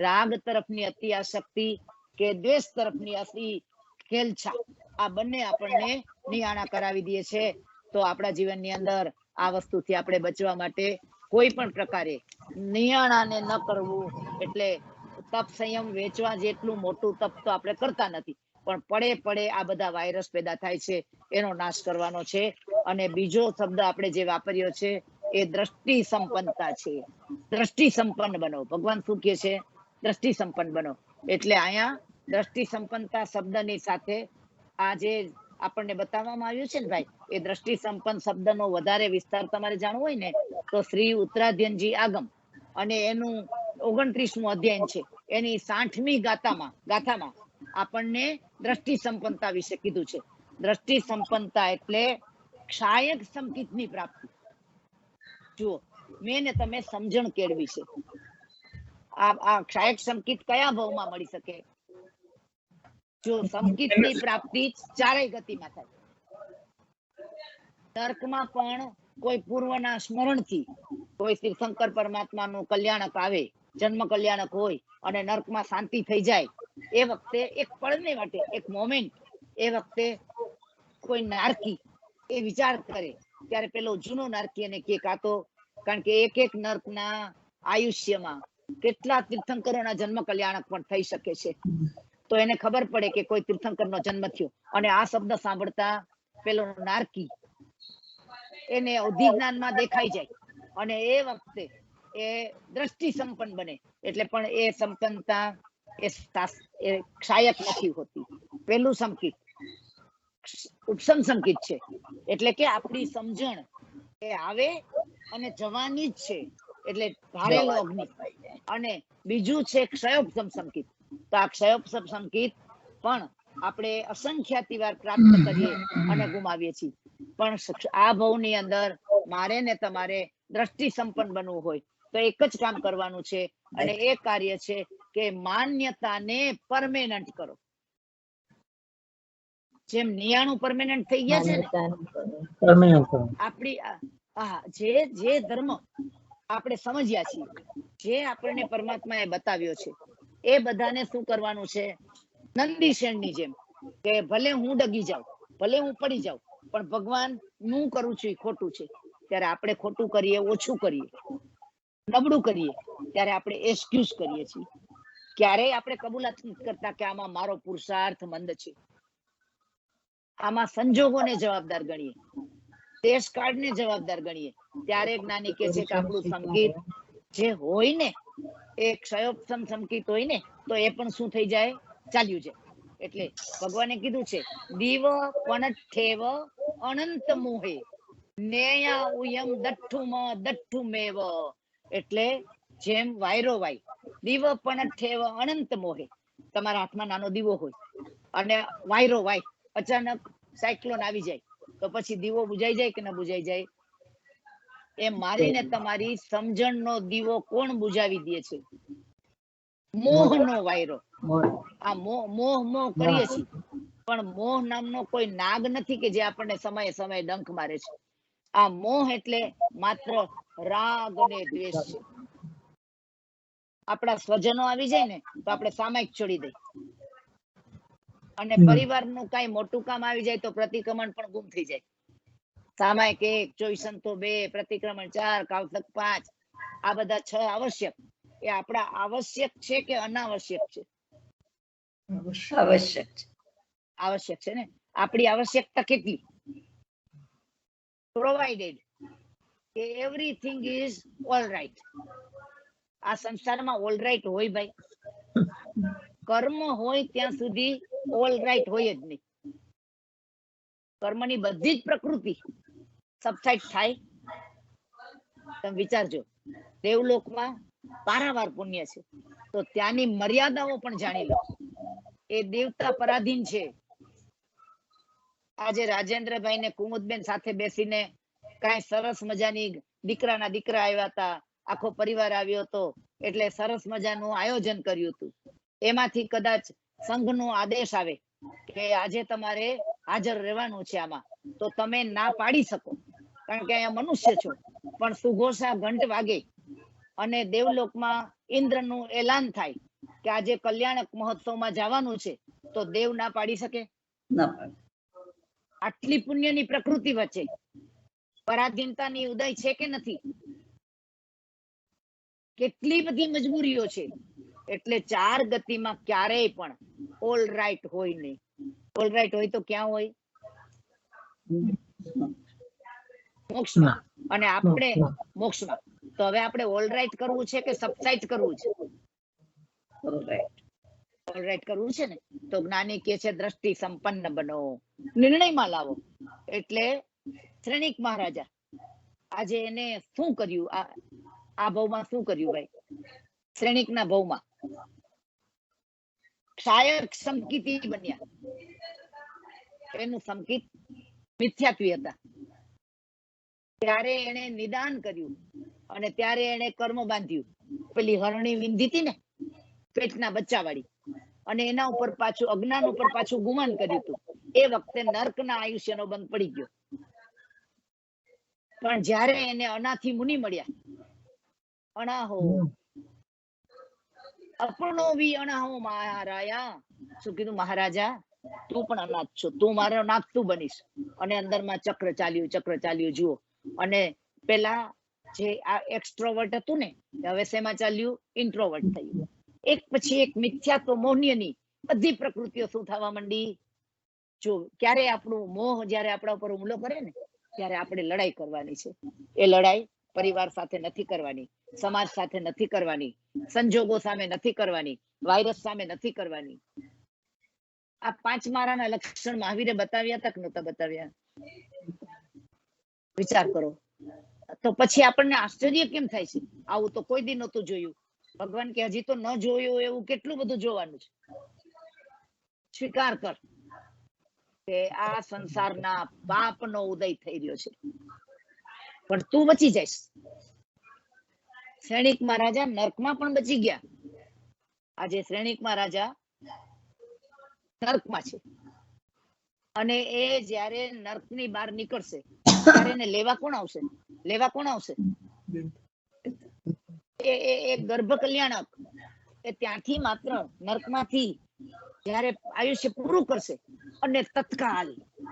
રાગ તરફની અતિ આસક્તિ કે દ્વેષ તરફની અતિ ખેલછા, આ બંને આપણને નિયાણા કરાવી દે છે. તો આપણા જીવનની અંદર આ વસ્તુથી આપણે બચવા માટે કોઈ પણ પ્રકારે નિયાણાને ન કરવું. એટલે તપ સંયમ વેચવા જેટલું મોટું તપ તો આપણે કરતા નથી, પણ પડે પડે આ બધા વાયરસ પેદા થાય છે, એનો નાશ કરવાનો છે. અને બીજો શબ્દ આપણે જે વાપર્યો છે એ દ્રષ્ટિ સંપન્નતા છે. દ્રષ્ટિ સંપન્ન બનો. ભગવાન શું કહે છે? દ્રષ્ટિ સંપન્ન બનો. એટલે અહીંયા દ્રષ્ટિ સંપન્નતા શબ્દની સાથે આ જે આપણને બતાવવામાં આવ્યું છે ને ભાઈ, એ દ્રષ્ટિ સંપન્ન શબ્દનો વધારે વિસ્તાર તમારે જાણવો હોય ને, તો શ્રી ઉત્તરાધ્યનજી આગમ અને એનું 29મું અધ્યયન છે, એની 60મી ગાથામાં આપણને દ્રષ્ટિ સંપન્નતા વિશે કીધું છે. દ્રષ્ટિ સંપન્નતા એટલે ક્ષાયક સંકિતની પ્રાપ્તિ. જુઓ, મેં ને તમે સમજણ કેળવી છે. આ ક્ષાયક સંકિત કયા ભાવમાં મળી શકે? જો સંકિતની પ્રાપ્તિ ચારેય ગતિમાં થાય. નર્કમાં પણ કોઈ પૂર્વના સ્મરણથી કોઈ તીર્થંકર પરમાત્માનું કલ્યાણક આવે, જન્મ કલ્યાણક હોય અને નર્કમાં શાંતિ થઈ જાય, એ વખતે એક પળને માટે, એક મોમેન્ટ, એ વખતે કોઈ નારકી એ વિચાર કરે, ત્યારે પેલો જૂનો નારકી એને કે કાતો, કારણ કે એક એક નર્કના આયુષ્યમાં કેટલા તીર્થંકરોના જન્મ કલ્યાણક પણ થઈ શકે છે. તો એને ખબર પડે કે કોઈ તીર્થંકરનો જન્મ થયો, અને આ શબ્દ સાંભળતા પેલો નારકી એને અવધિ જ્ઞાનમાં દેખાઈ જાય, અને એ વખતે એ દ્રષ્ટિ સંપન્ન બને. એટલે પણ એ સંપન્નતા એ ક્ષાયક નથી હોતી. પેલું સંકિત ઉપસમ સંકિત છે, એટલે કે આપણી સમજણ એ આવે અને જવાની જ છે, એટલે ધારેલો અગ્નિ. અને બીજું છે ક્ષયોપસમ સંકિત. તો આ ક્ષયોપસમ સંકિત પણ આપણે અસંખ્યાતિ વાર પ્રાપ્ત કરીએ અને ગુમાવીએ છીએ. પણ આ ભાવની અંદર મારે ને તમારે દ્રષ્ટિ સંપન્ન બનવું હોય તો એક જ કામ કરવાનું છે, અને એ કાર્ય છે કે માન્યતાને પરમેનન્ટ કરો. જેમ નિયાણું પરમેનન્ટ થઈ ગયા છે ને, આપણી જે ધર્મ આપણે સમજ્યા છીએ, જે આપણને પરમાત્માએ બતાવ્યો છે, એ બધાને શું કરવાનું છે? નંદીશેણની જેમ કે ભલે હું ડગી જાઉં, ભલે હું પડી જાઉં, પણ ભગવાન હું કરું છું એ ખોટું છે. ત્યારે આપણે ખોટું કરીએ, ઓછું કરીએ, નબળું કરીએ, ત્યારે આપણે એક્સક્યુઝ કરીએ છીએ. ક્યારેય આપણે કબૂલાત નથી કરતા કે આમાં મારો પુરુષાર્થ મંદ છે. આમાં સંજોગોને જવાબદાર ગણીએ, દેશકાળને જવાબદાર ગણીએ. ત્યારે જ્ઞાની કે છે કે આપણું સંગીત જે હોય ને, એ ક્ષયોપસમ સંકિત હોય ને, તો એ પણ શું થઈ જાય? ચાલ્યું જાય. એટલે ભગવાને કીધું છે, દીવ પણઠેવ અનંત મોહે નેયા ઉયમ દઠ્ઠુમેવ. એટલે જેમ વાયરો વાય, દીવ પણઠેવ અનંત મોહે. તમારા હાથમાં નાનો દીવો હોય અને વાયરો વાય, અચાનક સાયક્લોન આવી જાય, તો પછી દીવો બુજાઈ જાય કે ન બુજાઈ જાય? એ મારીને તમારી સમજણનો દીવો કોણ બુજાવી દે છે? મોહનો વાયરો. આ મોહ કરીએ છીએ, પણ મોહ નામનો કોઈ નાગ નથી કે જે આપણને સમયે સમયે ડંખ મારે છે. આ મોહ એટલે માત્ર રાગ અને દ્વેષ છે. આપણા સ્વજનો આવી જાય ને તો આપણે સામાયિક છોડી દઈએ, અને પરિવારનું કઈ મોટું કામ આવી જાય તો પ્રતિક્રમણ પણ ગુમ થઈ જાય. સામાયિક 1, ચોવીસંતો 2, પ્રતિક્રમણ 4, કાવતક 5, આ બધા 6 આવશ્યક. એ આપણા આવશ્યક છે કે અનાવશ્યક છે? આવશ્યક છે. આવશ્યક છે ને. આપણી આવશ્યકતા કેટલી? પ્રોવાઇડેડ કે એવરીથિંગ ઇઝ ઓલ રાઈટ. આ સંસારમાં ઓલ રાઈટ હોય ભાઈ? કર્મ હોય ત્યાં સુધી ઓલ રાઈટ હોય જ નહીં. કર્મની બધી જ પ્રકૃતિ સબસાઇડ થાય. તમે વિચારજો, દેવલોકમાં પારાવાર પુણ્ય છે તો ત્યાંની મર્યાદાઓ પણ જાણી લો. એ દેવતા પરાધીન છે. આજે રાજેન્દ્રભાઈ ને કુમુદબેન સાથે બેસીને કઈ સરસ મજાની દીકરાના દીકરા આવ્યા હતા, આખો પરિવાર આવ્યો હતો, એટલે સરસ મજાનું આયોજન કર્યું હતું. એમાંથી કદાચ સંઘનો આદેશ આવે કે આજે તમારે હાજર રહેવાનું છે આમાં, તો તમે ના પાડી શકો, કારણ કે અહીંયા મનુષ્ય છો. પણ સુઘોષા ઘંટ વાગે અને દેવલોકમાં ઇન્દ્રનું એલાન થાય કે આજે કલ્યાણક મહોત્સવમાં જવાનું છે, તો દેવ ના પાડી શકે? ના પાડે. આટલી પુણ્યની પ્રકૃતિ વચ્ચે પરાધીનતાની ઉદય છે કે નથી? કેટલી બધી મજબૂરીઓ છે. એટલે ચાર ગતિમાં ક્યારેય પણ ઓલ રાઈટ હોય નહીં. ઓલ રાઈટ હોય તો ક્યાં હોય? મોક્ષમાં. અને આપણે મોક્ષમાં. તો હવે આપણે ઓલ રાઈટ કરવું છે કે સબસાઇડ કરવું છે? Alright. ઓલ રાઈટ કરવું છે ને. તો જ્ઞાની કે છે દ્રષ્ટિ સંપન્ન બનો, નિર્ણયમાં લાવો. એટલે શ્રેણિક મહારાજા આજે એને શું કર્યું? આ ભાવમાં શું કર્યું ભાઈ? શ્રેણિકના ભાવમાં ક્ષાયક સંકિતી બન્યા. એનું સંકિત મિથ્યાત્વી હતા. ત્યારે એને નિદાન કર્યું અને ત્યારે એને કર્મ બાંધ્યું. પેલી હરણી વિંધી હતી ને પેટના બચ્ચા વાળી, અને એના ઉપર પાછું અજ્ઞાન ઉપર પાછું ગુમાન કર્યું હતું. એ વખતે નર્કના આયુષ્યનો બંધ પડી ગયો. પણ જ્યારે એને અનાથી મુનિ મળ્યા, અણાહો અપણો વી અણાહો મહારાયા. શું કીધું? મહારાજા તું પણ અનાથ છો, તું મારો નાથ તું બનીશ. અને અંદરમાં ચક્ર ચાલ્યું જુઓ. અને પેલા જે આ એક્સ્ટ્રોવર્ટ હતું ને, હવે શેમાં ચાલ્યું? ઇન્ટ્રોવર્ટ થયું. એક પછી એક મિથ્યાત્વ મોહની બધી પ્રકૃતિઓ શું થવા માંડી? જો ક્યારે આપણું મોહ જયારે આપણા ઉપર હુમલો કરે ને, ત્યારે આપણે લડાઈ કરવાની છે. એ લડાઈ પરિવાર સાથે નથી કરવાની, સમાજ સાથે નથી કરવાની, સંજોગો સામે નથી કરવાની, વાયરસ સામે નથી કરવાની. આ 5 મારાના લક્ષણ મહાવીરે બતાવ્યા હતા કે નહોતા બતાવ્યા? વિચાર કરો. તો પછી આપણને આશ્ચર્ય કેમ થાય છે? આવું તો કોઈ દી નહોતું જોયું. ભગવાન કે હજી તો ન જોયું એવું કેટલું બધું જોવાનું છે. સ્વીકાર કર કે આ સંસારના પાપનો ઉદય થઈ રહ્યો છે, પણ તું બચી જઈશ. શ્રેણિક મહારાજા નર્કમાં પણ બચી ગયા. આજે શ્રેણિક મહારાજા નર્કમાં છે, અને એ જ્યારે નર્કની બહાર નીકળશે ત્યારે એને લેવા કોણ આવશે? એ ગર્ભ કલ્યાણક. એ ત્યાંથી માત્ર નર્કમાંથી જ્યારે આયુષ્ય પૂરું કરશે અને તત્કાલ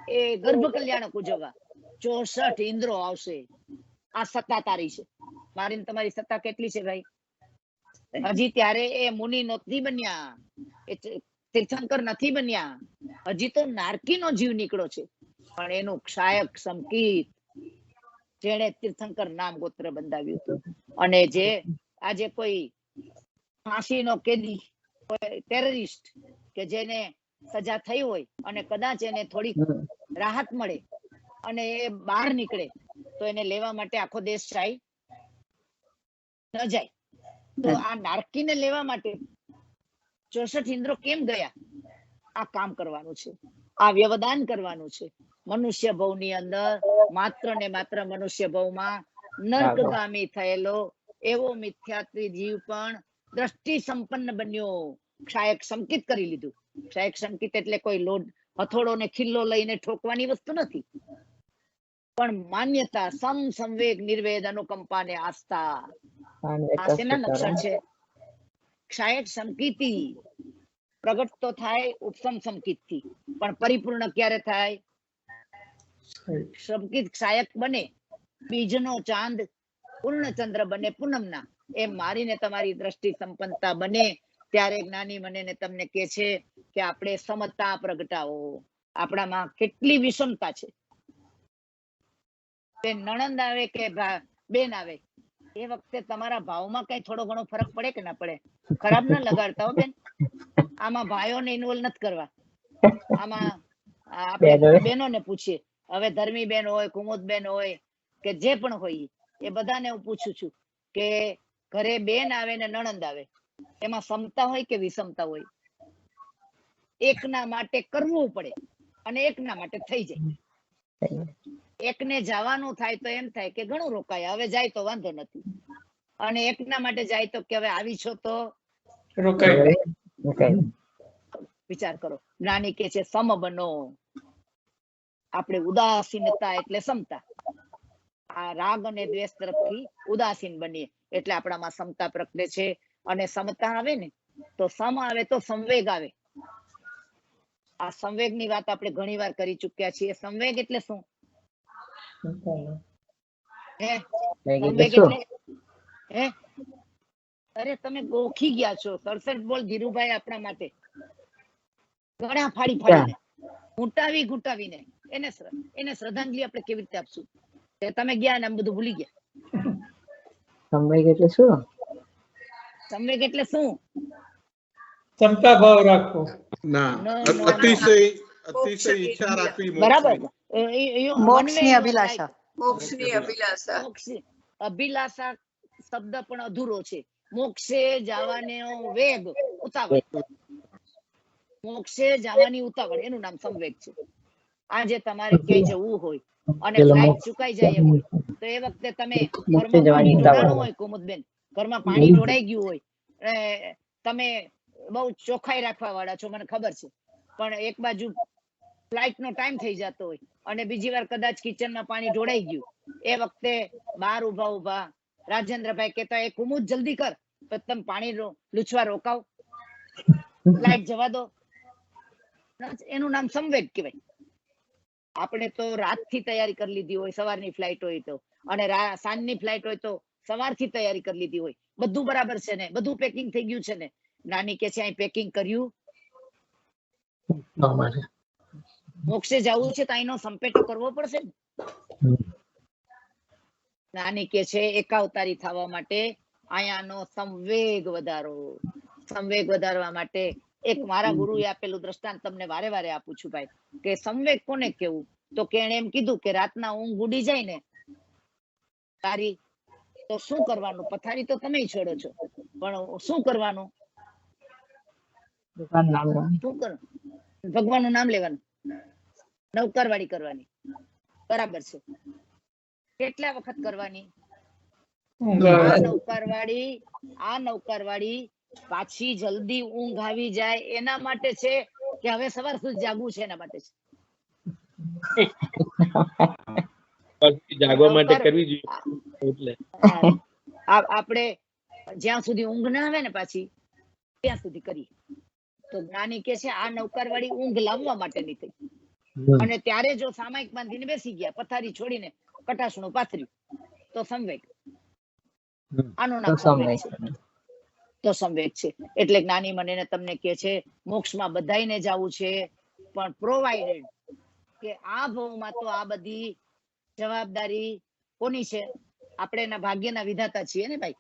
એ ગર્ભ કલ્યાણક ઉજવવા 64 ઇન્દ્રો આવશે. આ સત્તા તારી છે. મારી ને તમારી સત્તા કેટલી છે ભાઈ? હજી ત્યારે એ મુનિ નથી બન્યા, એ તીર્થંકર નથી બન્યા. હજી તો નારકીનો જીવ નીકળ્યો છે. પણ એનું ક્ષાયક સંકિત, જેણે તીર્થંકર નામ ગોત્ર બંધાવ્યું હતું. અને જે આજે કોઈ ફાંસીનો કેદી, કોઈ ટેરરિસ્ટ કે જેને સજા થઈ હોય અને કદાચ એને થોડી રાહત મળે અને એ બહાર નીકળે, તો એને લેવા માટે આખો દેશ જાય ન જાય? તો આ નારકીને લેવા માટે 64 ઇન્દ્રો કેમ ગયા? આ કામ કરવાનું છે, આ વ્યવદાન કરવાનું છે. મનુષ્ય ભવની અંદર માત્ર ને માત્ર મનુષ્ય ભવમાં નર્કગામી થયેલો એવો મિથ્યાત્વી જીવ પણ દ્રષ્ટિ સંપન્ન બન્યો. ક્ષાયક સંકિત કરી લીધું. ક્ષાયક સંકિત એટલે કોઈ લોડ હથોડો ને ખિલ્લો લઈને ઠોકવાની વસ્તુ નથી, પણ માન્યતા, સંવેગ, નિર્વેદ, અનુકંપા ને આસ્થા. આ શેના લક્ષણ છે? ક્ષાયક સંકિતી. પ્રગટ તો થાય ઉપસમ સંકિત થી, પણ પરિપૂર્ણ ક્યારે થાય? સંકિત ક્ષાયક બને, બીજનો ચાંદ પૂર્ણચંદ્ર બને પૂનમના, એમ મારીને તમારી દ્રષ્ટિ સંપન્નતા બને ત્યારે જ્ઞાની મને ને તમને કે છે કે આપણે સમતા પ્રગટાવો. આપણામાં કેટલી વિષમતા છે. તે નણંદ આવે કે બેન આવે એ વખતે તમારા ભાવમાં કઈ થોડો ઘણો ફરક પડે કે ના પડે? ખરાબ ના લગાડતા હો બેન. આમાં ભાઈઓને ઇન્વોલ્વ નથી કરવા. આમાં આપણે બહેનોને પૂછીએ. હવે ધર્મી બેન હોય, કુમુદ બેન હોય કે જે પણ હોય, એ બધાને હું પૂછું છું કે ઘરે બેન આવે ને નણંદ આવે, એમાં સમતા હોય કે વિષમતા હોય? એકના માટે કરવું પડે અને એકના માટે થઈ જાય. એકને જવાનું થાય તો એમ થાય કે ઘણું રોકાય, હવે જાય તો વાંધો નથી. અને એકના માટે જાય તો કે હવે આવી છો તો રોકાઈ. વિચાર કરો. જ્ઞાની કે છે સમ બનો. આપણે ઉદાસીનતા એટલે સમતા. આ રાગ અને દ્વેષ તરફથી ઉદાસીન બનીએ એટલે આપણામાં સમતા પ્રગટે છે. અને સમતા આવે ને તો સમ આવે તો સંવેગ આવે. આ સંવેગ ની વાત આપણે ઘણી વાર કરી ચુક્યા છીએ. સંવેગ એટલે શું? સંવેગ એટલે અરે તમે ગોખી ગયા છો. 67 બોલ ધીરુભાઈ આપણા માટે. ગળા ફાડી ફાડીને, ઘૂંટાવીને એને શ્રદ્ધાંજલિ આપણે કેવી રીતે આપશું? તમે ગયા ને આમ બધું ભૂલી ગયા. સંવેગ એટલે શું? સંવેગ એટલે શું? ક્ષમતા ભાવ રાખવો. અતિશય ઈચ્છા રાખવી. બરાબર. મોક્ષની અભિલાષા. અભિલાષા શબ્દ પણ અધૂરો છે. મોક્ષે જવાનો વેગ, ઉતાવળ. મોક્ષે જવાની ઉતાવળ, એનું નામ સંવેગ છે. આજે તમારે ક્યાંય જવું હોય અને ફ્લાઇટ ચુકાઈ જાય એમ હોય તો એ વખતે તમે ઘરમાં પાણી ઢોળાણું હોય, કુમુદબેન ઘરમાં પાણી ઢોળાઈ ગયું હોય, તમે બહુ ચોખ્ખાઈ રાખવા વાળા છો મને ખબર છે, પણ એક બાજુ ફ્લાઇટ નો ટાઈમ થઈ જતો હોય અને બીજી વાર કદાચ કિચનમાં પાણી ઢોળાઈ ગયું, એ વખતે બહાર ઉભા રાજેન્દ્રભાઈ કહેતા એ કુમુદ જલ્દી કર, તો તમે પાણી લૂછવા રોકાવ, ફ્લાઇટ જવા દો. એનું નામ સંવેગ કહેવાય. આપણે તો રાતથી તૈયારી કરી લીધી હોય, સવારની ફ્લાઇટ હોય તો, અને સાંજની ફ્લાઇટ હોય તો સવારથી તૈયારી કરી લીધી હોય, બધું બરાબર છે ને, બધું પેકિંગ થઈ ગયું છે ને. નાની કે છે અહીં પેકિંગ કર્યું? મોક્ષે જવું છે તો અહીંનો સંપેટો કરવો પડશે ને. નાની કે છે એકાવતારી થવા માટે અહીંયાનો સંવેગ વધારો. સંવેગ વધારવા માટે એક મારા ગુરુએ આપેલું દ્રષ્ટાંત તમને વારે વારે આપું છું ભાઈ, કે સંવેગ કોને કેવું? તો કે એને એમ કીધું કે રાતના ઊંઘ ઉડી જાય ને તારી, તો શું કરવાનું? પથારી તો તમે છોડો છો, પણ શું કરવાનું? ભગવાનનું નામ લેવાનું, નવકારવાળી કરવાની. બરાબર છે. કેટલા વખત કરવાની? આ નવકારવાળી પાછી જલ્દી ઊંઘ આવી જાય એના માટે છે કે હવે સવાર સુધી જાગવું છે એના માટે છે? જાગવા માટે કરવી જોઈએ. એટલે આપણે જ્યાં સુધી ઊંઘ ના આવે ને પાછી ત્યાં સુધી કરીએ. તો જ્ઞાની કે છે આ નવકારવાળી ઊંઘ લાવવા માટેની થઈ. અને ત્યારે જો સામાયિક બાંધીને બેસી ગયા, પથારી છોડીને કટાશણું પાથર્યું, તો સંવેગ. આનું નામ સંવેગ છે. તો સંવેગ છે. એટલે જ્ઞાની મને તમને કે છે મોક્ષમાં બધાઈને જવું છે, પણ પ્રોવાઇડેડ કે આ ભાવમાં તો આ બધી જવાબદારી કોની છે? આપણે એના ભાગ્યના વિધાતા છીએ ને ભાઈ.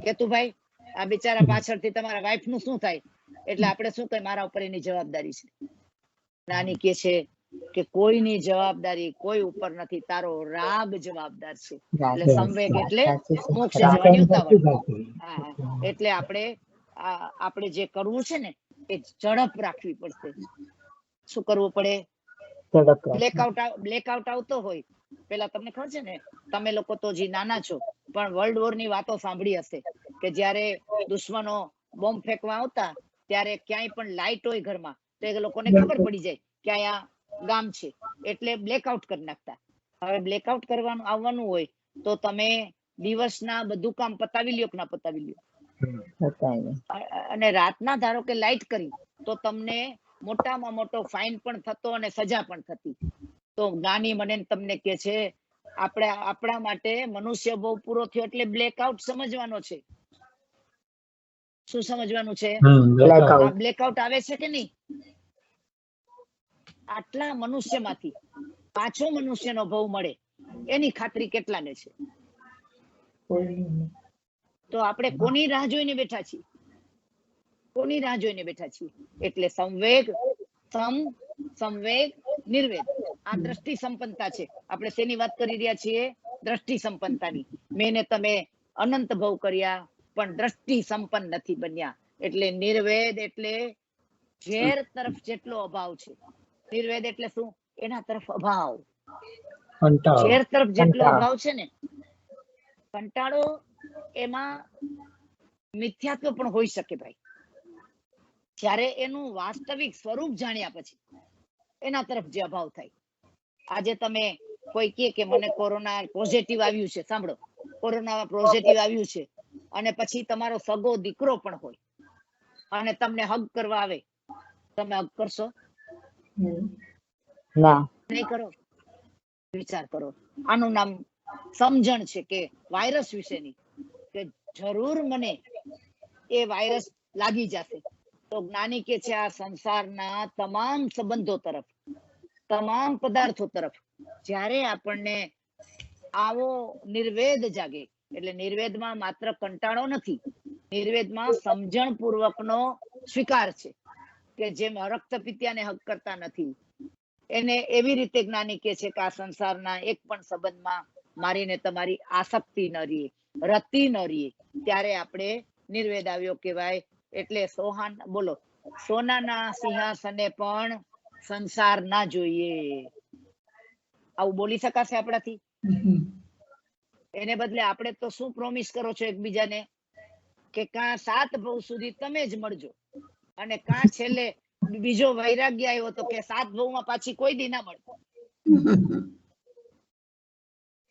કેતુભાઈ, આ બિચારા પાછળથી તમારા વાઈફ નું શું થાય? એટલે આપણે શું કહીએ, મારા ઉપર એની જવાબદારી છે. નાની કે છે કે કોઈની જવાબદારી કોઈ ઉપર નથી, તારો રાગ જવાબદાર છે. એટલે સંવેગ એટલે મોક્ષ જવાની ઉતાવળ. એટલે આપણે જે કરવું છે ને એ ઝડપ રાખવી પડશે. શું કરવું પડે? બ્લેકઆઉટ આવતો હોય પેલા તમને ખબર છે ને, તમે લોકો તો જે નાના છો પણ વર્લ્ડ વોર ની વાતો સાંભળી હશે કે જયારે દુશ્મનો બોમ્બ ફેંકવા આવતા ત્યારે ક્યાંય પણ લાઈટ હોય ઘરમાં તો એ લોકોને ખબર પડી જાય કે અહીંયા ગામ છે, એટલે બ્લેકઆઉટ કરી નાખતા. હવે બ્લેકઆઉટ કરવાનું આવવાનું હોય તો તમે દિવસના બધું કામ પતાવી લ્યો કે ના પતાવી લ્યો? અને રાતના ધારો કે લાઈટ કરી તો તમને મોટામાં મોટો ફાઇન પણ થતો અને સજા પણ થતી. તો જ્ઞાની મને તમને કે છે આપણા માટે મનુષ્ય બહુ પૂરો થયો એટલે બ્લેકઆઉટ સમજવાનો છે. શું સમજવાનું છે? આ બ્લેકઆઉટ આવે છે કે નહીં? આટલા મનુષ્યમાંથી પાછો મનુષ્યનો ભવ મળે એની ખાતરી કેટલાને છે? તો આપણે કોની રાહ જોઈને બેઠા છીએ? કોની રાહ જોઈને બેઠા છીએ? એટલે સંવેગ, સંવેગ, નિર્વેદ, આ દ્રષ્ટિ સંપન્નતા છે. આપણે શેની વાત કરી રહ્યા છીએ? દ્રષ્ટિ સંપન્નતાની. મેં ને તમે અનંત ભવ કર્યા પણ દ્રષ્ટિ સંપન્ન નથી બન્યા. એટલે નિર્વેદ એટલે ઝેર તરફ જેટલો અભાવ છે. નિર્વેદ એટલે શું? એના તરફ અભાવ. ઝેર તરફ જેટલો અભાવ છે ને, કંટાળો એમાં મિથ્યાત્વ પણ હોઈ શકે ભાઈ. જ્યારે એનું વાસ્તવિક સ્વરૂપ જાણ્યા પછી એના તરફ જે અભાવ થાય. આજે તમે કોઈ કહે કે મને કોરોના પોઝિટિવ આવ્યું છે, સાંભળો, કોરોના પોઝિટિવ આવ્યું છે, અને પછી તમારો સગો દીકરો પણ હોય અને તમને હગ કરવા આવે, તમે હગ કરશો? ના, નહીં કરો. વિચાર કરો. આનું નામ સમજણ છે કે વાયરસ વિશેની, કે જરૂર મને એ વાયરસ લાગી જશે. તો જ્ઞાની કે છે આ સંસારના તમામ સંબંધો તરફ, તમામ પદાર્થો તરફ જ્યારે આપણને આવો નિર્વેદ જાગે, એટલે નિર્વેદમાં માત્ર કંટાળો નથી, નિર્વેદમાં સમજણ પૂર્વકનો સ્વીકાર છે કે જેમ રક્ત પિત્યાને હક કરતા નથી, એને એવી રીતે જ્ઞાની કે છે કે આ સંસારના એક પણ સંબંધમાં મારીને તમારી આસક્તિ ન રહે, રતિ ન રહે, ત્યારે આપણે નિર્વેદ આવ્યો કહેવાય. એટલે સોનાના સિંહાસને પણ સંસાર ના જોઈએ. આવું બોલી શકાશે આપણાથી? એને બદલે આપણે તો શું પ્રોમિસ કરો છો એકબીજાને કે કાં 7 ભવ સુધી તમે જ મળજો, અને કાં છેલ્લે બીજો વૈરાગ્ય આવ્યો તો કે 7 ભવમાં પાછી કોઈ દી ના મળે.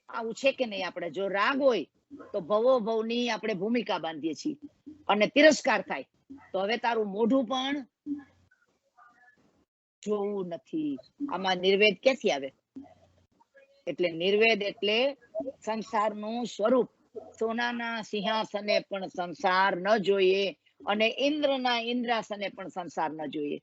આવું છે કે નહીં? આપણે જો રાગ હોય તો ભવો ભવની આપણે ભૂમિકા બાંધીએ છીએ, અને તિરસ્કાર થાય તો હવે તારું મોઢું પણ જોવું નથી. આમાં નિર્વેદ ક્યાંથી આવે? એટલે નિર્વેદ એટલે સંસારનું સ્વરૂપ. સોનાના સિંહાસને પણ સંસાર ન જોઈએ, અને ઇન્દ્રના ઇન્દ્રાસને પણ સંસાર ન જોઈએ.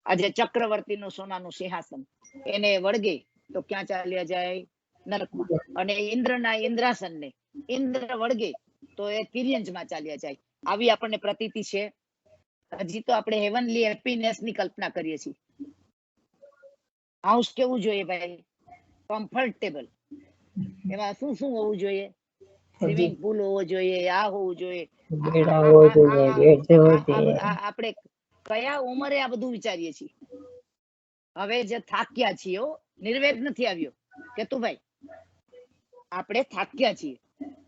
આજે ચક્રવર્તીનું સોનાનું સિંહાસન, એને વળગે તો ક્યાં ચાલ્યા જાય? નરકમાં. અને ઇન્દ્રના ઇન્દ્રાસનને ઇન્દ્ર વળગે તો એ તિર્યંજમાં ચાલ્યા જાય. આવી આપણને પ્રતીતિ છે. હજી તો આપણે હેવનલી હેપીનેસ ની કલ્પના કરીએ છીએ. હાઉસ કેવું જોઈએ ભાઈ? કમ્ફર્ટેબલ. એમાં શું શું હોવું જોઈએ? સ્વિમિંગ પુલ હોવો જોઈએ, આ હોવું જોઈએ. આપણે કયા ઉંમરે આ બધું વિચારીએ છીએ? હવે જે થાક્યા છીએ, નિર્વેદ નથી આવ્યો કે તું ભાઈ આપણે થાક્યા છીએ.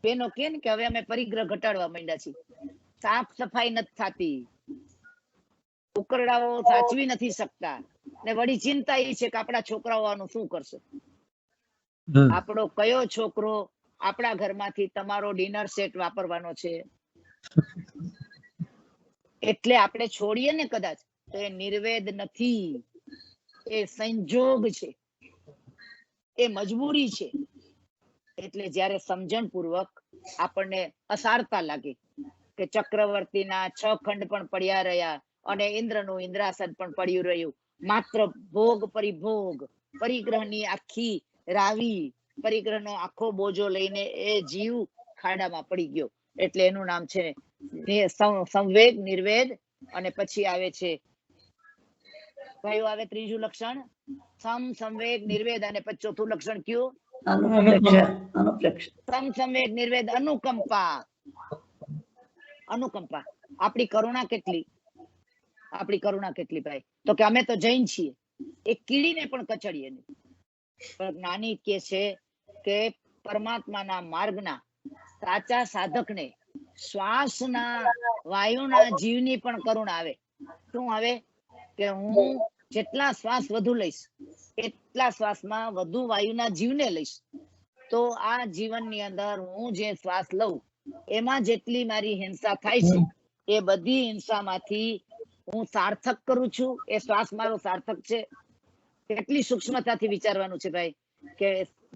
બેનો કે ને કે હવે અમે પરિગ્રહ ઘટાડવા માંડ્યા છીએ, સાફ સફાઈ નથી થતી, ઉકરડાઓ સાચવી નથી શકતા, ને વળી ચિંતા એ છે કે આપણા છોકરાઓ આનું શું કરશે. આપણો કયો છોકરો આપણા ઘરમાંથી તમારો ડિનર સેટ વાપરવાનો છે? એટલે આપણે છોડીએ ને કદાચ તો એ નિર્વેદ નથી, એ સંજોગ છે, એ મજબૂરી છે. એટલે જ્યારે સમજણ પૂર્વક આપણને અસારતા લાગે કે ચક્રવર્તીના 6 ખંડ પણ પડ્યા રહ્યા અને ઇન્દ્રનું ઇન્દ્રાસન પણ પડ્યું રહ્યું, માત્ર ભોગ પરિભોગ, પરિગ્રહની આખી રાવી, પરિગ્રહનો આખો બોજો લઈને એ જીવ ખાડામાં પડી ગયો. એટલે એનું નામ છે સંવેગ, નિર્વેદ. અને પછી આવે છે, કયું આવે ત્રીજું લક્ષણ? સંવેગ, નિર્વેદ. અને પછી ચોથું લક્ષણ કયું? સંવેગ, નિર્વેદ, અનુકંપા. અનુકંપા. આપણી કરુણા કેટલી? આપણી કરુણા કેટલી ભાઈ? તો કે અમે તો જૈન છીએ, એક કીડીને પણ કચડીએ નહીં. પણ જ્ઞાની કે છે કે પરમાત્માના માર્ગના સાચા સાધકને શ્વાસના વાયુના જીવની પણ કરુણા આવે. શું આવે? કે હું જેટલા શ્વાસ વધુ લઈશ એટલા શ્વાસમાં વધુ વાયુના જીવને લઈશ, તો આ જીવનની અંદર હું જે શ્વાસ લઉં એમાં જેટલી મારી હિંસા થાય છે એ બધી હિંસામાંથી હું સાર્થક કરું છું. એ શ્વાસ મારો સાર્થક છે. કેટલી સૂક્ષ્મતાથી વિચારવાનું છે ભાઈ, કે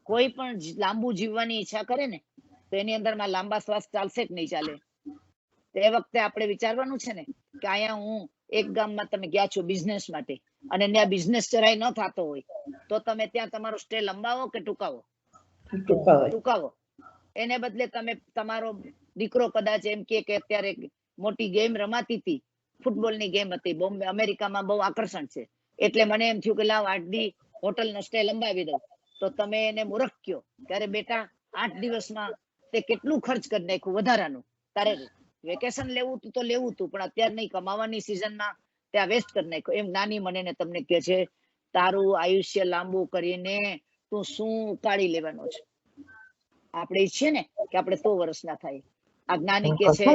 કોઈ પણ લાંબુ જીવવાની ઈચ્છા કરે ને તો એની અંદરમાં લાંબા શ્વાસ ચાલશે કે નહીં ચાલે. તે વખતે આપણે વિચારવાનું છે ને કે અહીંયા હું એક ગામમાં તમે ગયા છો બિઝનેસ માટે અને ત્યાં બિઝનેસ જરાય ન થતો હોય તો તમે ત્યાં તમારો સ્ટે લંબાવો કે ટૂંકાવો? ટૂંકાવો. એને બદલે તમે તમારો દીકરો કદાચ એમ કે અત્યારે મોટી ગેમ રમાતી હતી, ફૂટબોલની ગેમ હતી, બોમ્બે અમેરિકામાં બહુ આકર્ષણ છે, એટલે મને એમ થયું કે લાવ 8 દી હોટલનો સ્ટે લંબાવી દઉં. તો તમે એને મૂર્ખ કયો ત્યારે બેટા 8 દિવસમાં તે કેટલું ખર્ચ કરી નાખ્યું વધારાનું. તારે વેકેશન લેવું તો લેવું તું, પણ અત્યારે નહીં, કમાવાની સિઝનમાં ત્યાં વેસ્ટ કરી નાખ્યો. એમ નાની મને ને તમને કહે છે તારું આયુષ્ય લાંબુ કરીને તું શું ઉકાળી લેવાનો છે? આપણે ઈચ્છીએ ને કે આપણે 100 વર્ષના થાય. આ જ્ઞાની કે છે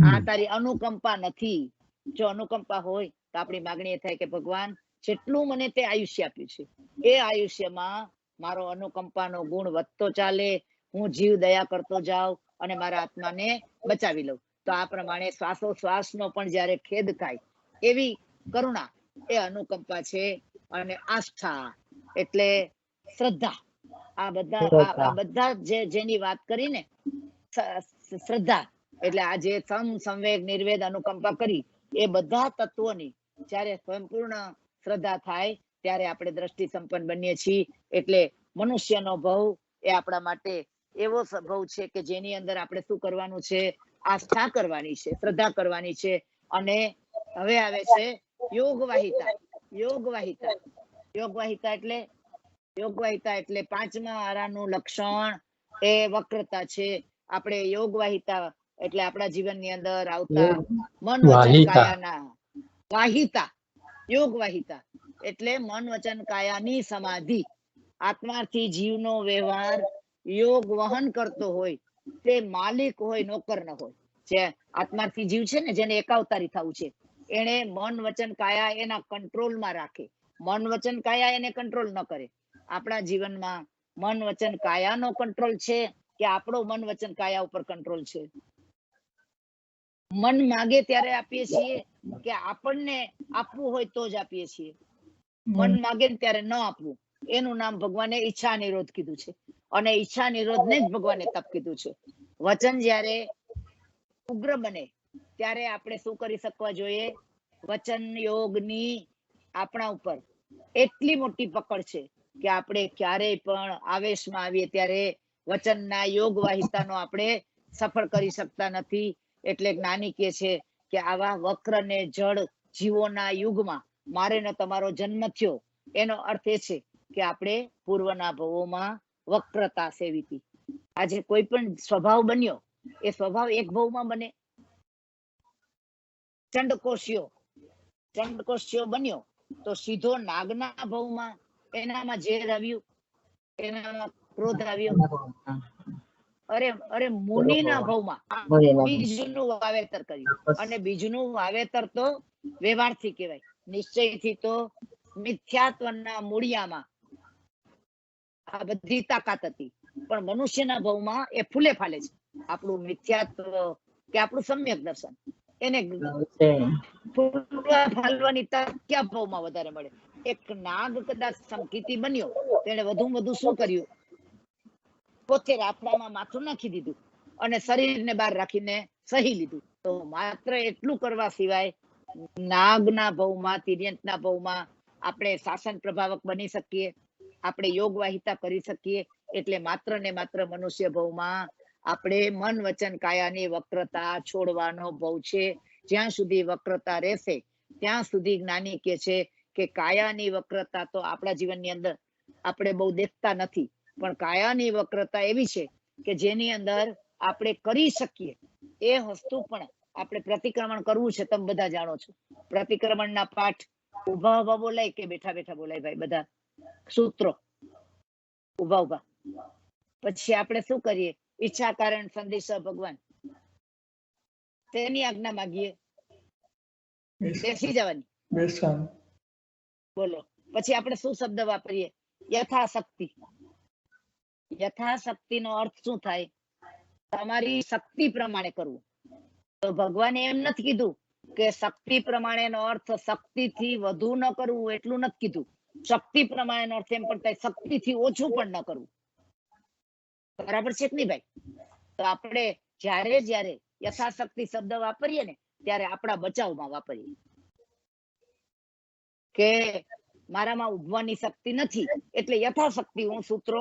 આ તારી અનુકંપા નથી. જો અનુકંપા હોય તો આપણી માગણી એ થાય કે ભગવાન જેટલું મને તે આયુષ્ય આપ્યું છે એ આયુષ્યમાં મારો અનુકંપાનો ગુણ વધતો ચાલે, હું જીવ દયા કરતો જાઉં અને મારા આત્માને બચાવી લઉં. તો આ પ્રમાણે શ્વાસોશ્વાસનો પણ જ્યારે ખેદ થાય એવી કરુણા એ અનુકંપા છે. અને આસ્થા એટલે શ્રદ્ધા. આ બધા જેની વાત કરીને શ્રદ્ધા એટલે આ જે સંવેગ નિર્વેદ અનુકંપા કરી એ બધા તત્વોની જ્યારે સંપૂર્ણ શ્રદ્ધા થાય ત્યારે આપણે દ્રષ્ટિ સંપન્ન બનીએ છીએ. એટલે મનુષ્યનો ભવ એ આપણા માટે એવો ભવ છે કે જેની અંદર આપણે શું કરવાનું છે? આસ્થા કરવાની છે, શ્રદ્ધા કરવાની છે. અને હવે આવે છે યોગવાહિતા. યોગવાહિતા એટલે પાંચમા આરાનું લક્ષણ એ વક્રતા છે. આપણે યોગવાહિતા એટલે આપણા જીવનની અંદર આવતા મન વચન કાયાના વાહિતા. યોગવાહિતા એટલે મન વચન કાયાની સમાધિ. આત્માથી જીવનો વ્યવહાર યોગ વહન કરતો હોય તે માલિક હોય, નોકર ન હોય. જે આત્માથી જીવ છે ને, જેને એકાવતારી થવું છે, એને મન વચન કાયા એના કંટ્રોલમાં રાખે. મન વચન કાયા એને કંટ્રોલ ન કરે. આપણા જીવનમાં મન વચન કાયાનો કંટ્રોલ છે કે આપણો મન વચન કાયા ઉપર કંટ્રોલ છે? મન માગે ત્યારે આપીએ છીએ કે આપણને આપવું હોય તો જ આપીએ છીએ? મન માગે ને ત્યારે ન આપવું, એનું નામ ભગવાને ઈચ્છા નિરોધ કીધું છે. અને ઈચ્છા નિરોધ ને જ ભગવાને તપ કીધું છે. વચન જ્યારે ઉગ્ર બને ત્યારે આપણે શું કરી શકવા જોઈએ? વચન યોગની આપણા ઉપર એટલી મોટી પકડ છે કે આપણે ક્યારેય પણ આવેશમાં આવીએ ત્યારે વચનના યોગ વાહિતાનો આપણે સફળ કરી શકતા નથી. એટલે જ્ઞાની કહે છે કે આવા વક્ર ને જડ જીવોના યુગમાં મારે ને તમારો જન્મ થયો. એનો અર્થ એ છે કે આપણે પૂર્વના ભવોમાં વક્રતા સેવી હતી. આજે કોઈ પણ સ્વભાવ બન્યો એ સ્વભાવ એક ભવમાં બને. ચંડકોશિયો બન્યો તો સીધો નાગના ભવમાં એનામાં ઝેર આવ્યું, એનામાં ક્રોધ આવ્યો. અરે મુનિના ભવમાં બીજનું વાવેતર કર્યું. અને બીજનું વાવેતર તો વ્યવહારથી કહેવાય, નિશ્ચયથી તો મિથ્યાત્વના મૂળિયામાં આ બધી તાકાત હતી. પણ મનુષ્યના ભવમાં એ ફૂલે ફાલે છે. આપણું મિથ્યાત્વ કે આપણું સમ્યક દર્શન એને ફાલવાની તક ક્યાં ભવમાં વધારે મળે? એક નાગ કદાચ સંકિતી બન્યો, તેને વધુ શું કર્યું? પોતે રાફડામાં માથું નાખી દીધું અને શરીરને બહાર રાખીને સહી લીધું. તો માત્ર એટલું કરવા સિવાય નાગના ભવમાં, તિર્યંતના ભવમાં આપણે શાસન પ્રભાવક બની શકીએ, આપણે યોગવાહિતા કરી શકીએ. એટલે માત્ર ને માત્ર મનુષ્ય ભવમાં આપણે મન વચન કાયાની વક્રતા છોડવાનો ભવ છે. જ્યાં સુધી વક્રતા રહેશે ત્યાં સુધી જ્ઞાની કહે છે કે કાયાની વક્રતા તો આપણા જીવનની અંદર આપણે બહુ દેખતા નથી, પણ કાયાની વક્રતા એવી છે કે જેની અંદર આપણે કરી શકીએ એ વસ્તુ પણ આપણે પ્રતિક્રમણ કરવું છે. તમે બધા જાણો છો પ્રતિક્રમણના પાઠ ઉભા બોલાય કે બેઠા બોલાય? ભાઈ બધા સૂત્રો ઉભા. પછી આપણે શું કરીએ? ઈચ્છા કારણ સંદેશ ભગવાન, તેની આજ્ઞા માગીએ, બેસી જવાની. બોલો પછી આપણે શું શબ્દ વાપરીએ? યથાશક્તિ. યથાશક્તિ નો અર્થ શું થાય? તમારી શક્તિ પ્રમાણે કરવું. તો ભગવાને એમ નથી કીધું કે શક્તિ પ્રમાણે નો અર્થ શક્તિથી વધુ ન કરવું, એટલું નથી કીધું. શક્તિ પ્રમાણે નો અર્થ એમ પણ થાય શક્તિથી ઓછું પણ ન કરવું. બરાબર છે કે નહીં ભાઈ? તો આપણે જ્યારે યથાશક્તિ શબ્દ વાપરીએ ને ત્યારે આપણા બચાવમાં વાપરીએ. કે મારામાં ઉભવાની શક્તિ નથી એટલે યથાશક્તિ હું સૂત્રો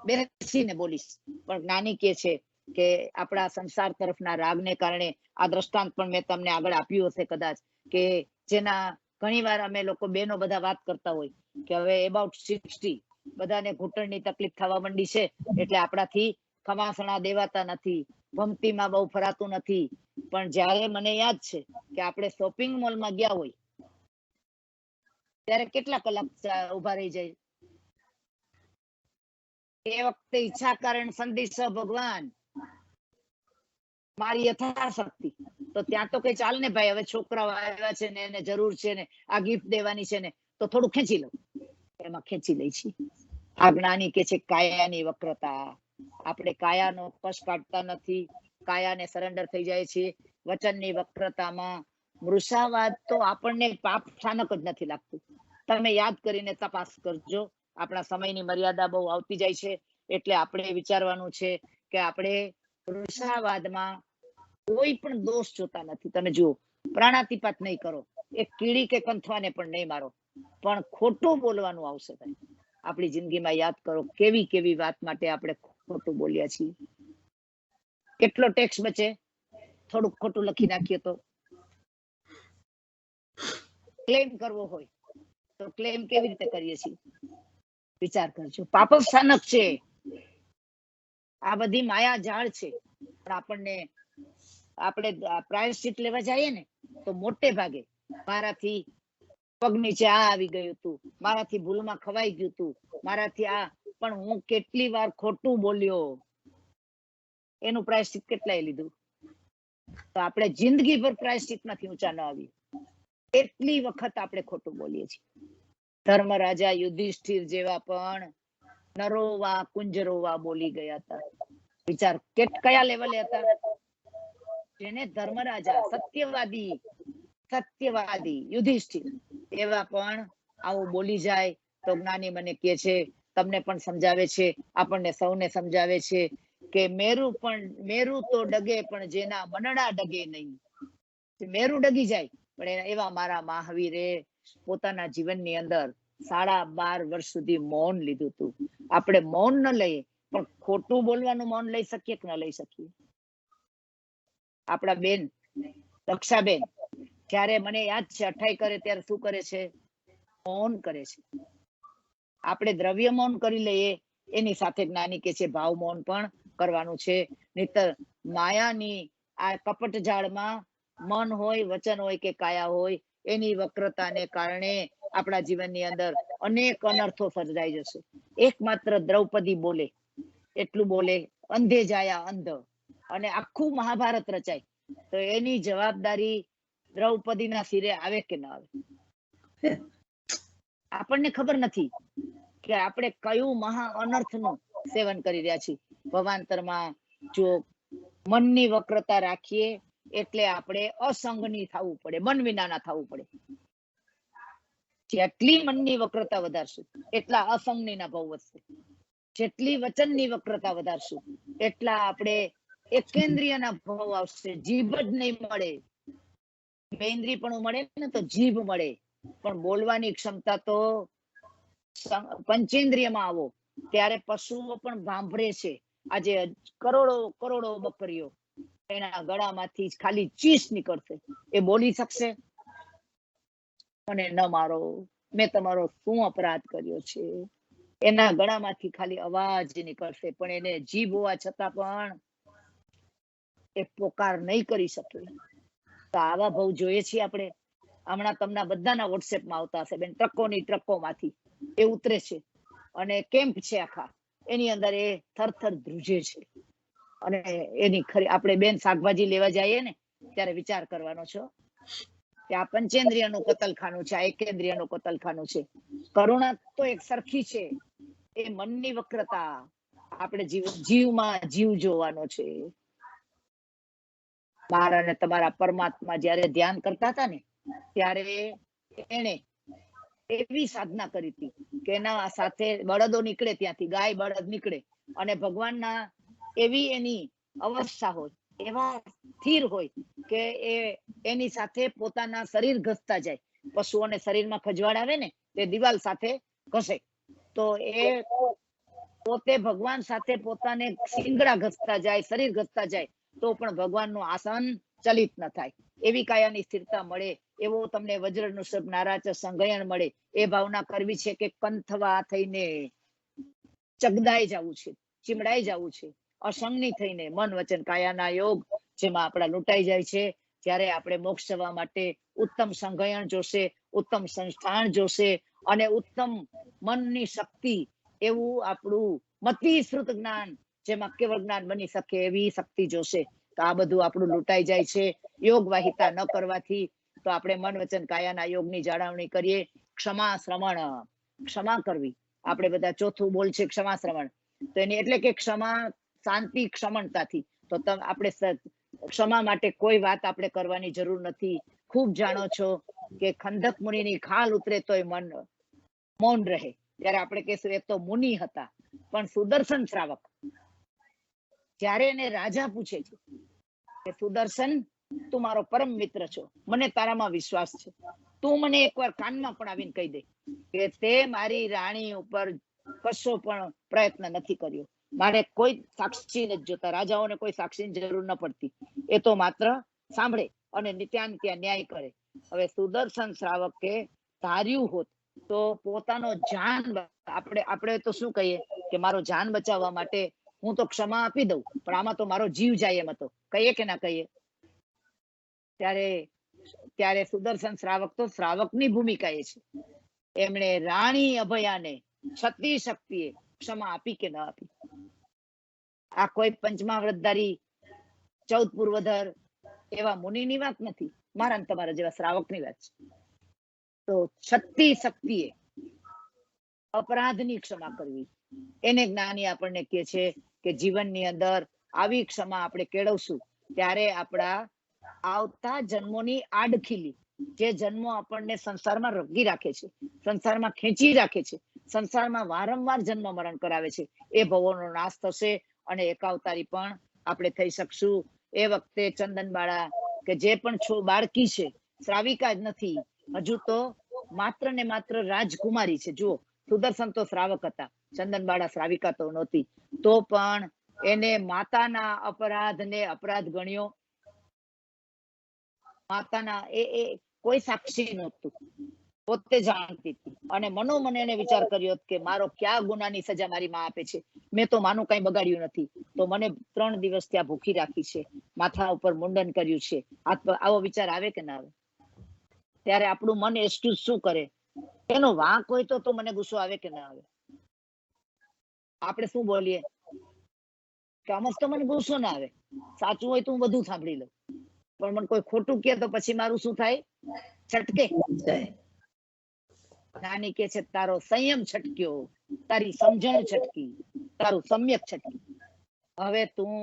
બેસીને બોલીશ. પણ જ્ઞાની કે છે કે આપણા સંસાર તરફના રાગને કારણે આ દ્રષ્ટાંત પણ મેં તમને આગળ આપ્યું હશે કદાચ, કે જેના ઘણી વાર અમે લોકો બેનો બધા વાત કરતા હોય કે હવે એબાઉટ 60 બધાને ઘૂંટણની તકલીફ થવા માંડી છે એટલે આપણાથી ખમાસણા દેવાતા નથી, ભમતીમાં બહુ ફરાતું નથી. પણ જ્યારે મને યાદ છે કે આપણે શોપિંગ મોલમાં ગયા હોય ત્યારે કેટલા કલાક ઉભા રહી જાય. એ વખતે ઈચ્છા કારણ સંદેશ ભગવાન મારી યથાશક્તિ. તો ત્યાં તો કઈ ચાલ ને ભાઈ, હવે છોકરાઓ આવ્યા છે ને એને જરૂર છે ને આ ગિફ્ટ દેવાની છે ને તો થોડું ખેંચી લઉં, એમાં ખેંચી લઈ છે. આ જ્ઞાની કે છે કાયાની વક્રતા. આપણે કાયાનો કશ કાઢતા નથી, કાયાને સરેન્ડર થઈ જાય છે. વચનની વક્રતામાં મૃષાવાદ તો આપણને પાપ સ્થાનક જ નથી લાગતું. તમે યાદ કરીને તપાસ કરજો. આપણા સમયની મર્યાદા બહુ આવતી જાય છે એટલે આપણે વિચારવાનું છે કે આપણે મૃષાવાદમાં કોઈ પણ દોષ જોતા નથી. તમે જુઓ, પ્રાણાતિપાત નહીં કરો, એક કીડી કે કંથવાને પણ નહીં મારો, પણ ખોટું બોલવાનું આવશે ભાઈ. આપણી જિંદગીમાં યાદ કરો કેવી કેવી વાત માટે આપણે ખોટું બોલ્યા છીએ. કેટલો ટેક્સ બચે થોડુંક ખોટું લખી નાખીએ તો. ક્લેમ કરવો હોય તો ક્લેમ કેવી રીતે કરીએ છીએ વિચાર કરજો. પાપ સ્થાનક છે આ બધી માયા જાળ છે. પણ આપણે પ્રાયશ્ચિત લેવા જઈએ ને તો મોટે ભાગે મારાથી પગ નીચે આ આવી ગયું હતું, મારાથી ભૂલમાં ખવાઈ ગયું હતું, મારાથી આ, પણ હું કેટલી વાર ખોટું બોલ્યો, એનું પ્રાયશ્ચિત કેટલાય લીધું. તો આપણે જિંદગી ભર પ્રાયશ્ચિત માંથી ઊંચા ન આવીએ એટલી વખત આપણે ખોટું બોલીએ છીએ. ધર્મરાજા યુધિષ્ઠિર જેવા પણ નરોવા કુંજરોવા બોલી ગયા હતા. વિચાર કયા લેવલે હતા. જેને ધર્મરાજા સત્યવાદી યુધિષ્ઠિર એવા પણ આવું બોલી જાય તો જ્ઞાની મને કહે છે, તમને પણ સમજાવે છે, આપણને સૌને સમજાવે છે કે મેરુ તો ડગે પણ જેના મનડા ડગે નહીં. મેરુ ડગી જાય પણ એવા મારા મહાવીરે પોતાના જીવનની અંદર 12.5 વર્ષ સુધી મૌન લીધું હતું. આપણે મૌન ન લઈએ પણ ખોટું બોલવાનું મૌન લઈ શકીએ કે ન લઈ શકીએ. આપણા બેન રક્ષાબેન જ્યારે મને યાદ છે 28 કરે ત્યારે શું કરે છે, મૌન કરે છે. આપણે દ્રવ્ય મૌન કરી લઈએ, એની સાથે જ્ઞાની કે છે ભાવ મૌન પણ કરવાનું છે. નહીતર માયાની આ કપટ જાળમાં મન હોય, વચન હોય કે કાયા હોય, એની વક્રતાને કારણે આપણા જીવનની અંદર અનેક અનર્થો સર્જાઈ જશે. એકમાત્ર દ્રૌપદી બોલે એટલું બોલે, અંધે જાયા અંધ, અને આખું મહાભારત રચાય તો એની જવાબદારી દ્રૌપદીના સિરે આવે કે ના આવે. આપણને ખબર નથી કે આપણે કયું મહા અનર્થનું સેવન કરી રહ્યા છીએ. ભવાંતરમાં જો મનની વક્રતા રાખીએ એટલે આપણે અસંગની થવું પડે, મન વિનાના થવું પડે. જેટલી મનની વક્રતા વધારશું એટલા અસંગની ના ભાવ વધશે. જેટલી વચનની વક્રતા વધારશું એટલા આપણે એકેન્દ્રિયના ભાવ આવશે. જીભ જ નહીં મળે, બેન્દ્રી પણ મળે ને તો જીભ મળે, પણ બોલવાની ક્ષમતા તો પંચેન્દ્રિયમાં આવો ત્યારે પશુઓ પણ ભાંભરે છે. આજે કરોડો બકરીઓ એના ગળામાંથી ખાલી ચીસ નીકળશે, એ બોલી શકશે? મને ન મારો, મેં તમારો શું અપરાધ કર્યો છે, એના ગળામાંથી ખાલી અવાજ નીકળશે, પણ એને જીભ હોવા છતાં પણ એ પોકાર નહીં કરી શકે. તો આવા ભાવ જોઈએ છીએ આપણે. હમણાં તમને બધાના વોટ્સએપમાં આવતા હશે બેન, ટ્રકોમાંથી એ ઉતરે છે અને કેમ્પ છે આખા, એની અંદર એ થરથર ધ્રુજે છે. અને એની ખરી આપણે બેન શાકભાજી લેવા જઈએ ને ત્યારે વિચાર કરવાનો છો કે આ પંચેન્દ્રિયનું કતલખાનું છે, આ એકેન્દ્રિયનું કતલખાનું છે. કરુણા તો એક સરખી છે. એ મનની વક્રતા આપણે જીવમાં જીવ જોવાનો છે. મારા ને તમારા પરમાત્મા જયારે ધ્યાન કરતા હતા ને ત્યારે એને એવી સાધના કરી હતી કે એના સાથે બળદો નીકળે, ત્યાંથી ગાય બળદ નીકળે અને ભગવાનના એવી એની અવસ્થા હોય, એવા સ્થિર હોય કે એની સાથે પોતાના શરીર ઘસતા જાય. પશુઓને શરીરમાં ખજવાળ આવે ને તે દિવાલ સાથે ઘસે, તો એ પોતે ભગવાન સાથે પોતાને શિંગડા ઘસતા જાય, શરીર ઘસતા જાય, તો પણ ભગવાનનું આસન ચલિત ન થાય. એવી કાયાની સ્થિરતા મળે, એવો તમને વજ્ર નૃષભ નારાચ સંગયન મળે. એ ભાવના કરવી છે કે કંથવા થઈને ચગદાઈ જવું છે, ચીમડાઈ જવું છે, અસંગની થઈને મન વચન કાયાના યોગ જેમાં આપણા લૂંટાઈ જાય છે. ત્યારે આપણે મોક્ષ જવા માટે ઉત્તમ સંગયન જોશે, ઉત્તમ સંસ્થાન જોશે, અને ઉત્તમ મનની શક્તિ, એવું આપણું મતિશ્રુત જ્ઞાન જેમાં કેવળ જ્ઞાન બની શકે એવી શક્તિ જોશે. તો આ બધું આપણું લૂંટાઈ જાય છે યોગ વાહિતા ન કરવાથી. તો આપણે મન વચન કાયાના યોગની જાળવણી કરીએ. ક્ષમા શ્રવણ, ક્ષમા કરવી. આપણે બધા ચોથું બોલ છે ક્ષમા શ્રવણ. તો એની એટલે કે ક્ષમા, શાંતિ, ક્ષમણતાથી. તો આપણે ક્ષમા માટે કોઈ વાત આપણે કરવાની જરૂર નથી. ખૂબ જાણો છો કે ખંડક મુનિની ખાલ ઉતરે તોય મન મૌન રહે. ત્યારે આપણે કહેશું એ તો મુનિ હતા, પણ સુદર્શન શ્રાવક જ્યારે એને રાજા પૂછે છે કે સુદર્શન, તું મારો પરમ મિત્ર છો, મને તારામાં વિશ્વાસ છે, તું મને એકવાર કાનમાં પણ આવીને કહી દે કે તે મારી રાણી ઉપર કશો પણ પ્રયત્ન નથી કર્યો. મારે કોઈ સાક્ષી નથી જોતા, રાજાઓને કોઈ સાક્ષીની જરૂર ન પડતી, એ તો માત્ર સાંભળે અને ત્યાં ન્યાય કરે. હવે સુદર્શન શ્રાવકે ધાર્યું હોત તો પોતાનો જાન, આપણે તો શું કહીએ કે મારો જાન બચાવવા માટે હું તો ક્ષમા આપી દઉં, પણ આમાં તો મારો જીવ જાય એમ હતો, કહીએ કે ના કહીએ? ત્યારે સુદર્શન શ્રાવક તો શ્રાવકની ભૂમિકા એ છે. એમણે રાણી અભયાને છતી શક્તિએ ક્ષમા આપી કે ના આપી? આ કોઈ પંચમહાવ્રતધારી 14 પૂર્વધર એવા મુનિની વાત નથી, મારા ને તમારા જેવા શ્રાવકની વાત છે. તો છતી શક્તિએ અપરાધની ક્ષમા કરવી, એને જ્ઞાની આપણને કહે છે કે જીવનની અંદર આવી ક્ષમા આપણે કેળવશું ત્યારે આપણા આવતા જન્મોની આડખીલી, જે જન્મો આપણને સંસારમાં રગી રાખે છે, સંસારમાં ખેંચી રાખે છે, સંસારમાં વારંવાર જન્મ મરણ કરાવે છે, એ ભવોનો નાશ થશે અને એકાવતારી પણ આપણે થઈ શકશું. એ વખતે ચંદનબાળા કે જે પણ બાળકી છે, શ્રાવિકા જ નથી, હજુ તો માત્ર ને માત્ર રાજકુમારી છે. જુઓ, સુદર્શન તો શ્રાવક હતા, ચંદનબાળા શ્રાવિકા તો નહોતી, તો પણ એને માતાના અપરાધને અપરાધ ગણ્યો. માતાના એ કોઈ સાક્ષી નહોતું, પોતે જાણતી હતી, અને મનોમન એને વિચાર કર્યો કે મારો ક્યાં ગુનાની સજા મારી માં આપે છે, મેં તો માનું કઈ બગાડ્યું નથી, તો મને 3 દિવસ ત્યાં ભૂખી રાખી છે, માથા ઉપર મુંડન કર્યું છે. આવો વિચાર આવે કે ના આવે? ત્યારે આપણું મન એક્સક્યુઝ શું કરે? એનો વાંક હોય તો મને ગુસ્સો આવે કે ના આવે? આપણે શું બોલીએ કે અમુક તો મને ગુસ્સો ના આવે, સાચું હોય તો હું બધું સાંભળી લઉં, પણ મને કોઈ ખોટું કહે તો પછી મારું શું થાય? છટકે. નાની કે છે તારો સંયમ છટક્યો, તારી સમજણ છટકી, તારું સમ્યક છટકી. હવે તું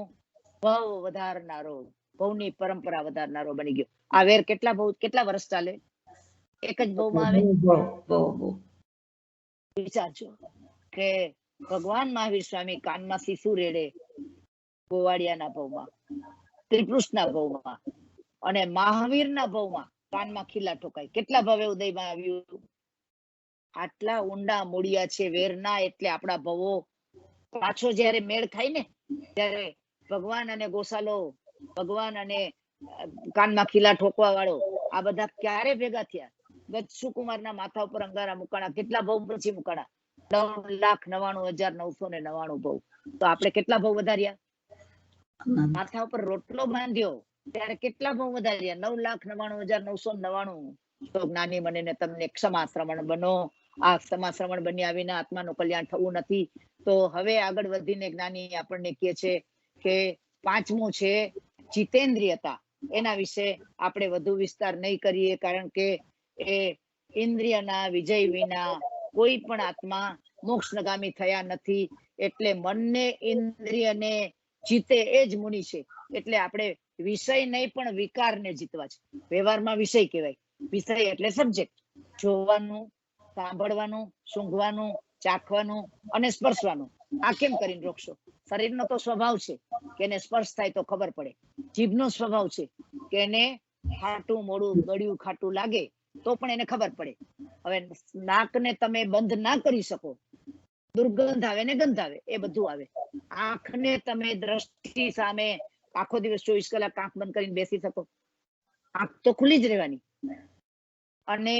ભવ વધારનારો, ભવની પરંપરા વધારનારો બની ગયો. આ વેર કેટલા વર્ષ ચાલે? એક જ ભવમાં આવે. વિચારજો કે ભગવાન મહાવીર સ્વામી કાનમાં શિશુ રેડે ગોવાળિયાના ભવમાં, ત્રિપૃષ્ણના ભવમાં, અને મહાવીરના ભવમાં કાનમાં ખીલા ઠોકાય. કેટલા ભવે ઉદયમાં આવ્યું? આટલા ઊંડા મૂળિયા છે વેરના. એટલે આપણા ભવો પાછો જયારે મેળ ખાય ને, ત્યારે ભગવાન અને ગોસાલો, ભગવાન અને કાનમાં ખીલા ઠોકવા વાળો, આ બધા ક્યારે ભેગા થયા? સુકુમારના માથા ઉપર અંગારા મુકાણા. કેટલા ભવ પછી મુકાણા? 9,99,999 ભવ. તો આપણે કેટલા ભવ વધાર્યા? માથા ઉપર રોટલો બાંધ્યો ત્યારે કેટલા ભવ વધાર્યા? 9,99,999. તો જ્ઞાની મને ને તમને ક્ષમા શ્રવણ બનો. આ ક્ષમા શ્રવણ બન્યા વિના આત્માનું કલ્યાણ થવું નથી. તો હવે આગળ વધીને જ્ઞાની આપણને કહે છે કે 5મું છે જીતેન્દ્રિયતા. એના વિશે આપણે વધુ વિસ્તાર નહીં કરીએ, કારણ કે એ ઇન્દ્રિયના વિજય વિના કોઈ પણ આત્મા મોક્ષગામી થયા નથી. એટલે મનને ઇન્દ્રિયને જીતે એ જ મુનિ છે. એટલે આપણે વિષય નહીં પણ વિકારને જીતવા છે. વ્યવહારમાં વિષય કહેવાય, વિષય એટલે સબ્જેક્ટ. જોવાનું, સાંભળવાનું, સૂંઘવાનું, ચાખવાનું અને સ્પર્શવાનું. આ કેમ કરીને રોકશો? શરીરનો તો સ્વભાવ છે કે એને સ્પર્શ થાય તો ખબર પડે, જીભનો સ્વભાવ છે કે એને ખાટું મોડું ગળ્યું ખાટું લાગે તો પણ એને ખબર પડે. હવે નાકને તમે બંધ ના કરી શકો, દુર્ગંધ આવે ને ગંધ આવે એ બધું આવે. આંખને તમે દ્રષ્ટિ સામે આખો દિવસ 24 કલાક આંખ બંધ કરીને બેસી શકો? આંખ તો ખુલ્લી જ રહેવાની. અને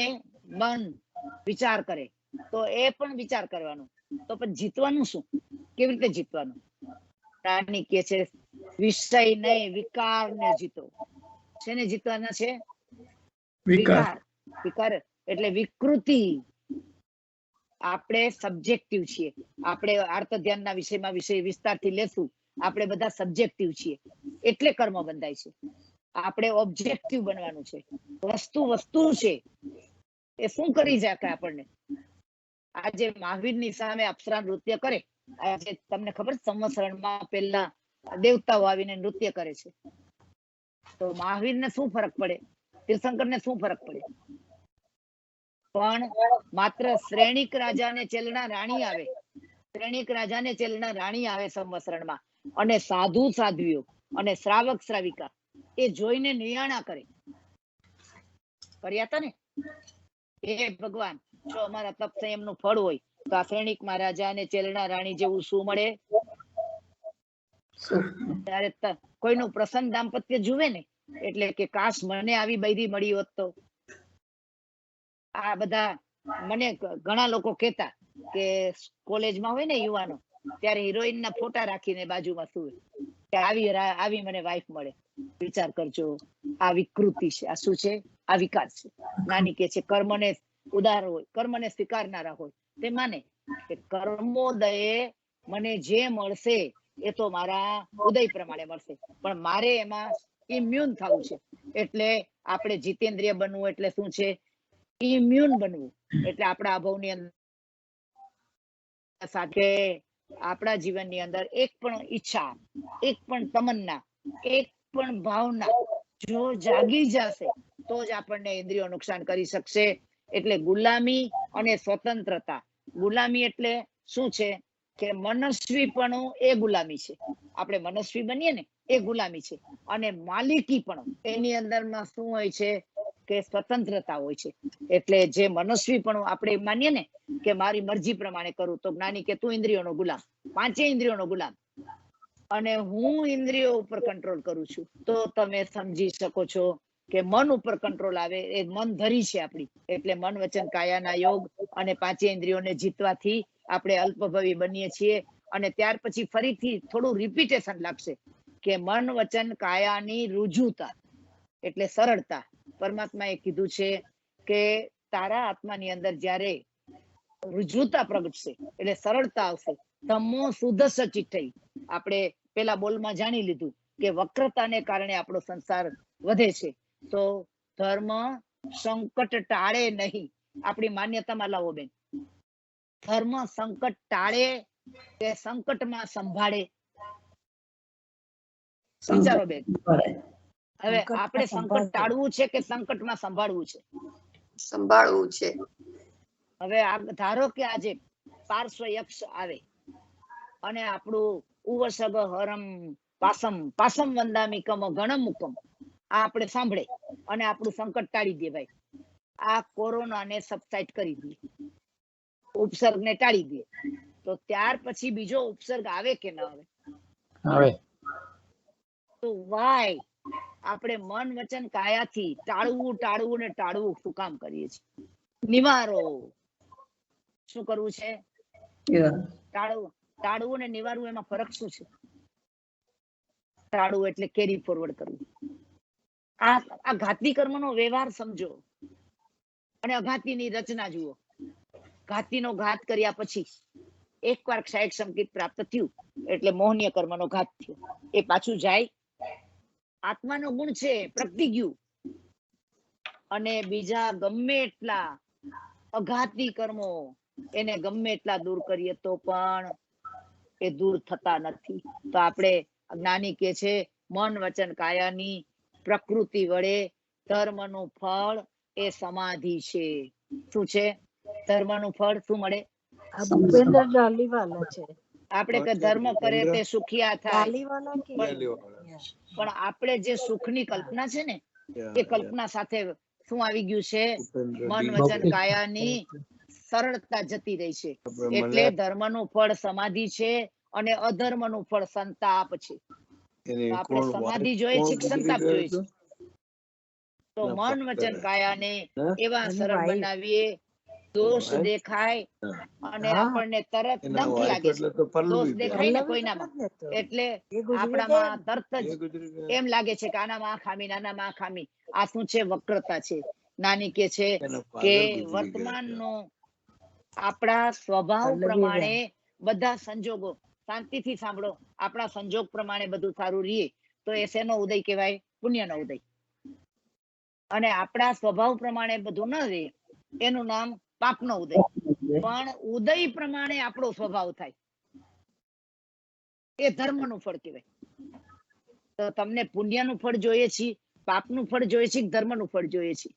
મન વિચાર કરે તો એ પણ વિચાર કરવાનો. તો પછી જીતવાનું શું? કેવી રીતે જીતવાનું? રાણી કે છે વિષય નહીં વિકાર ને જીતો. શેને જીતવાના છે? વિકાર. વિકાર એટલે વિકૃતિ. આપણે સબ્જેક્ટિવ છીએ. આપણે આર્ત ધ્યાનના વિષયમાં વિષય વિસ્તારથી લેશું. આપણે બધા સબ્જેક્ટિવ છીએ એટલે કર્મ બંધાય છે. આપણે ઓબ્જેક્ટિવ બનવાનું છે. વસ્તુ વસ્તુ છે એ શું કરી શકે આપણને? આજે મહાવીરની સામે અપ્સરા નૃત્ય કરે, આજે તમને ખબર સંવત્સરણમાં પેલા દેવતાઓ આવીને નૃત્ય કરે છે, તો મહાવીરને શું ફરક પડે? તીર્થંકરને શું ફરક પડે? પણ માત્ર શ્રેણિક રાજાને ચેલના રાણી આવે, શ્રેણિક રાજાને ચેલના રાણી આવે સંવત્સરણમાં, અને સાધુ સાધ્વીઓ અને શ્રાવક શ્રાવિકા એ જોઈને નિયાણા કરે. કર્યા હતા ને? એ ભગવાન, જો અમારા તપ સંયમનું ફળ હોય તો આ શ્રેણિકમાં રાજા અને ચેલના રાણી જેવું શું મળે? ત્યારે કોઈનું પ્રસન્ન દાંપત્ય જુએ ને એટલે કે કાશ મને આવી બૈરી મળી હોત તો. આ બધા મને ઘણા લોકો કહેતા કે કોલેજમાં હોય ને યુવાનો, ત્યારે હિરોઈન ના ફોટા રાખીને બાજુમાં સુવે કે આવી મને વાઈફ મળે. વિચાર કરજો, આ વિકૃતિ છે. આ શું છે? આ વિકાર છે. નાની કે છે કર્મને ઉદાર હોય, કર્મને સ્વીકારનારા હોય તે માને કે કર્મોદયે મને જે મળશે એ તો મારા ઉદય પ્રમાણે મળશે, પણ મારે એમાં ઇમ્યુન થવું છે. એટલે આપણે જીતેન્દ્રિય બનવું એટલે શું છે? ઇમ્યુન બનવું. એટલે આપણા અભાવની અંદર સાથે આપણા જીવનની અંદર એક પણ ઈચ્છા, એક પણ તમન્ના, એક પણ ભાવના જો જાગી જશે તો જ આપણને ઇન્દ્રિયો નુકસાન કરી શકશે. એટલે ગુલામી અને સ્વતંત્રતા. ગુલામી એટલે શું છે? કે મનસ્વીપણું એ ગુલામી છે. આપણે મનસ્વી બનીએ ને એ ગુલામી છે. અને માલિકીપણું એની અંદરમાં શું હોય છે? કે સ્વતંત્રતા હોય છે. એટલે જે મનસ્વીપણું આપણે માનીએ ને કે મારી મરજી પ્રમાણે કરું, તો જ્ઞાની કે તું ઇન્દ્રિયોનો ગુલામ, પાંચે ઇન્દ્રિયોનો ગુલામ, અને હું ઇન્દ્રિયો ઉપર કંટ્રોલ કરું છું. તો તમે સમજી શકો છો કે મન ઉપર કંટ્રોલ આવે એ મન ધરી છે આપણી. એટલે મન વચન કાયાના યોગ અને પાંચે ઇન્દ્રિયોને જીતવાથી આપણે અલ્પભવી બનીએ છીએ. અને ત્યાર પછી ફરીથી થોડું રિપીટેશન લાગશે કે મન વચન કાયાની રુજુતા એટલે સરળતા. પરમાત્માએ કીધું છે કે તારા આત્માની અંદર જ્યારે રુજુતા પ્રગટશે એટલે સરળતા આવશે. ધમ્મો શુદ્ધ સચિત. આપણે પેલા બોલમાં જાણી લીધું કે વક્રતાને કારણે આપણો સંસાર વધે છે. તો ધર્મ સંકટ ટાળે નહીં. આપણી માન્યતામાં લાવો બેન, ધર્મ સંકટ ટાળે કે સંકટમાં સંભાળે? વિચારો બેન. હવે આપણે સંકટ ટાળવું છે કે સંકટમાં સંભાળવું છે? સંભાળવું છે. હવે ધારો કે આજે પાર્શ્વ યક્ષ આવે અને આપણું ઉવસગ હરમ પાસમ પાસમ વંદામી કમ ગણમુકમ આ આપણે સાંભળે અને આપણું સંકટ ટાળી દે. ભાઈ આ કોરોનાને સબસાઇડ કરી દે, ઉપસર્ગને ટાળી દે, તો ત્યાર પછી બીજો ઉપસર્ગ આવે કે ન આવે? આવે. તો વાય આપણે મન વચન કાયાથી ટાળવું ટાળવું ને ટાળવું શું કામ કરીએ છીએ? નિવારો. શું કરવું છે? ટાળવું. ટાળવું ને નિવારવું એમાં ફરક શું છે? ટાળવું એટલે કેરી ફોરવર્ડ કરવું. આ ઘાતી કર્મનો વ્યવહાર સમજો અને અઘાતીની રચના જુઓ. ઘાતીનો ઘાત કર્યા પછી એકવાર ક્ષાયક સંકેત પ્રાપ્ત થયું એટલે મોહનીય કર્મનો ઘાત થયો. એ પાછું જાય. આત્માનો ગુણ છે પ્રગટી ગયું. અને બીજા ગમે એટલા અઘાતી કર્મો એને ગમે એટલા દૂર કરીએ તો પણ એ દૂર થતા નથી. તો આપણે જ્ઞાની કે છે મન વચન કાયાની પ્રકૃતિ વડે ધર્મનું ફળ એ સમાધિ છે. શું છે? ધર્મનું ફળ શું મળે? ભૂપેન્દ્ર ડાલીવાલા છે. આપણે કે ધર્મ કરે તે સુખિયા થાય, પણ આપણે જે સુખની કલ્પના છે ને એ કલ્પના સાથે શું આવી ગયું છે? મન વચન કાયાની સરળતા જતી રહી છે. એટલે ધર્મનું ફળ સમાધિ છે અને અધર્મનું ફળ સંતાપ છે. તો આપણે સમાધિ જોઈએ છે કે સંતાપ જોઈએ છે? તો મન વચન કાયાને એવા સરળ બનાવીએ, દોષ દેખાય અને આપણને તરત ડંખ લાગે છે. દોષ દેખાય ને કોઈનામાં એટલે આપણામાં તરત જ એમ લાગે છે કે આનામાં આ ખામી, નાનામાં આ ખામી. આ શું છે? વક્રતા છે. નાની કે છે કે વર્તમાનનો આપણા સ્વભાવ પ્રમાણે બધા સંજોગો, શાંતિથી સાંભળો, આપણા સંજોગ પ્રમાણે બધું સારું રહીએ તો એ શેનો ઉદય કહેવાય? પુણ્યનો ઉદય. અને આપણા સ્વભાવ પ્રમાણે બધું ન રહે એનું નામ પાપનો ઉદય. પણ ઉદય પ્રમાણે આપણો સ્વભાવ થાય એ ધર્મનું ફળ કહેવાય. તો તમને પુણ્યનું ફળ જોઈએ છે, પાપનું ફળ જોઈએ છે, ધર્મનું ફળ જોઈએ છે?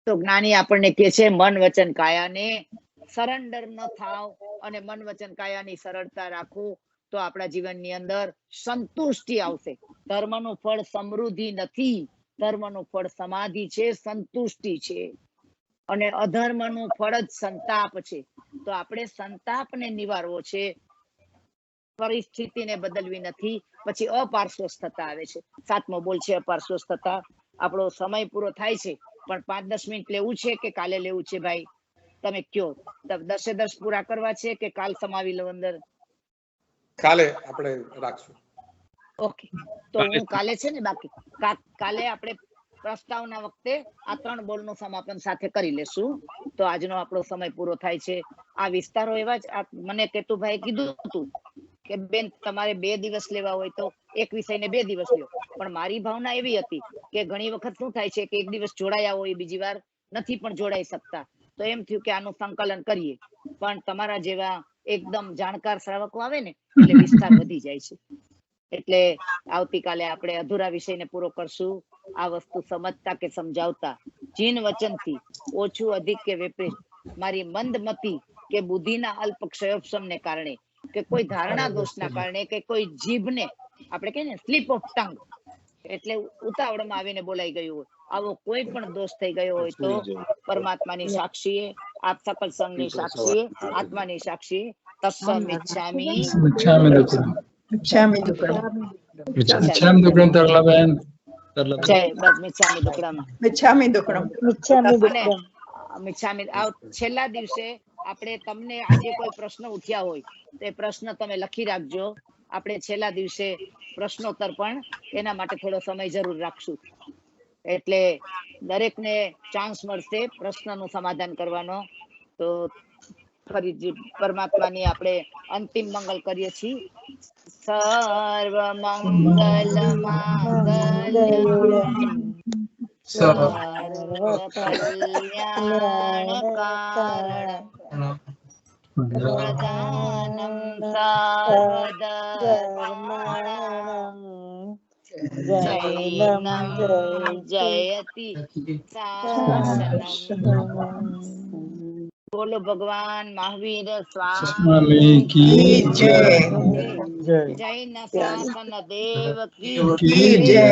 તો જ્ઞાની આપણને કહે છે મન વચન કાયાને સરેન્ડર ન થાવ અને મન વચન કાયાની સરળતા રાખો તો આપણા જીવનની અંદર સંતુષ્ટિ આવશે. ધર્મનું ફળ સમૃદ્ધિ નથી, ધર્મનું ફળ સમાધિ છે, સંતુષ્ટિ છે. અને અધર્મનું ફળ જ સંતાપ છે. તો આપણે સંતાપને નિવારવો છે, પરિસ્થિતિને બદલવી નથી. પછી અપાર્શ્વસ્થતા આવે છે. 7મો બોલ છે અપાર્શ્વસ્થતા. આપણો સમય પૂરો થાય છે પણ 5-10 મિનિટ લેવું છે કે કાલે લેવું છે? ભાઈ તમે કયો. 10 પૂરા કરવા છે કે કાલ સમાવી લો અંદર? કાલે આપણે રાખશું. ઓકે, તો હું કાલે છે ને બાકી કાલે આપણે પ્રસ્તાવના વખતે આ 3 બોલનું સમાપન સાથે કરી લેશું. તો આજનો આપણો સમય પૂરો થાય છે. આ વિસ્તારો એવા જ મને કેતુભાઈ કીધું હતું કે બેન તમારે 2 દિવસ લેવા હોય તો એક વિષયને 2 દિવસ લ્યો. પણ મારી ભાવના એવી હતી કે ઘણી વખત શું થાય છે કે એક દિવસ જોડાયા હોય, બીજી વાર નથી પણ જોડાઈ શકતા. તો એમ થયું કે આનું સંકલન કરીએ. પણ તમારા જેવા એકદમ જાણકાર શ્રાવકો આવે ને એટલે વિસ્તાર વધી જાય છે. એટલે આવતીકાલે આપણે અધૂરા વિષયને પૂરો કરશું. આ વસ્તુ સમજતા કે સમજાવતા જીન વચનથી ઓછું અધિક કે વિપરીત મારી મંદમતી કે બુદ્ધિના અલ્પ ક્ષયોપશમને કારણે કે કોઈ ધારણા દોષના કારણે કે કોઈ જીભને આપણે કહીએ ને સ્લીપ ઓફ ટંગ એટલે ઉતાવળમાં આવીને બોલાઈ ગયું હોય, આવો કોઈ પણ દોષ થઈ ગયો હોય તો પરમાત્માની સાક્ષીએ, આપ સકલ સંઘની સાક્ષીએ, આત્માની સાક્ષીએ તસ્સમ ઇચ્છામિ છેલ્લા દિવસે આપણે તમને આજે કોઈ પ્રશ્ન ઉઠ્યા હોય તો એ પ્રશ્ન તમે લખી રાખજો. આપણે છેલ્લા દિવસે પ્રશ્નોત્તર પણ એના માટે થોડો સમય જરૂર રાખશું. એટલે દરેકને ચાન્સ મળશે પ્રશ્નનું સમાધાન કરવાનો. તો ફરી પરમાત્માની આપણે અંતિમ મંગલ કરીએ છીએ. સર્વ મંગલ માંગલ્યમ સર્વ કલ્યાણ કારણમ પ્રધાનમ સર્વધર્માણામ જૈનમ જયતિ શાસનમ. બોલો ભગવાન મહાવીર સ્વામી કી જય. જૈન શાસન દેવ કી જય.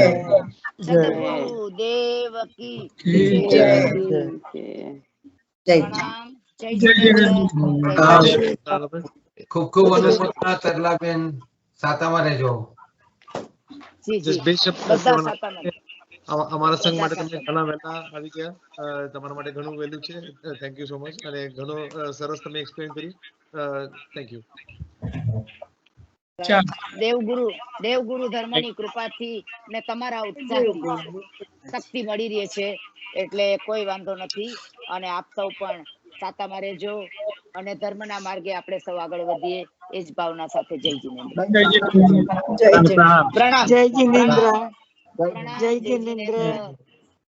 સદગુરુ દેવ કી જય. પ્રણામ. જય જિનેન્દ્ર. ખૂબ ખૂબ અનુમોદના તરલાબેન. સાતામાં રહેજો. અમારા સંઘ માટે તમે ઘણા વહેલા આવી ગયા. તમારા માટે ઘણું વહેલું છે. Thank you so much. અને ઘણો સરસ તમે એક્સપ્લેન કર્યું. Thank you. દેવગુરુ ધર્મની કૃપાથી ને તમારા ઉત્સાહથી શક્તિ મળી રહી છે એટલે કોઈ વાંધો નથી. અને આપ સૌ પણ સાતામાં રહેજો અને ધર્મના માર્ગે આપણે સૌ આગળ વધીએ એ જ ભાવના સાથે. જય જિનેન્દ્ર. પ્રણામ. જય જિનેન્દ્ર. પ્રણામ. જય જિનેન્દ્ર.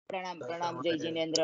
પ્રણામ. જય જિનેન્દ્ર.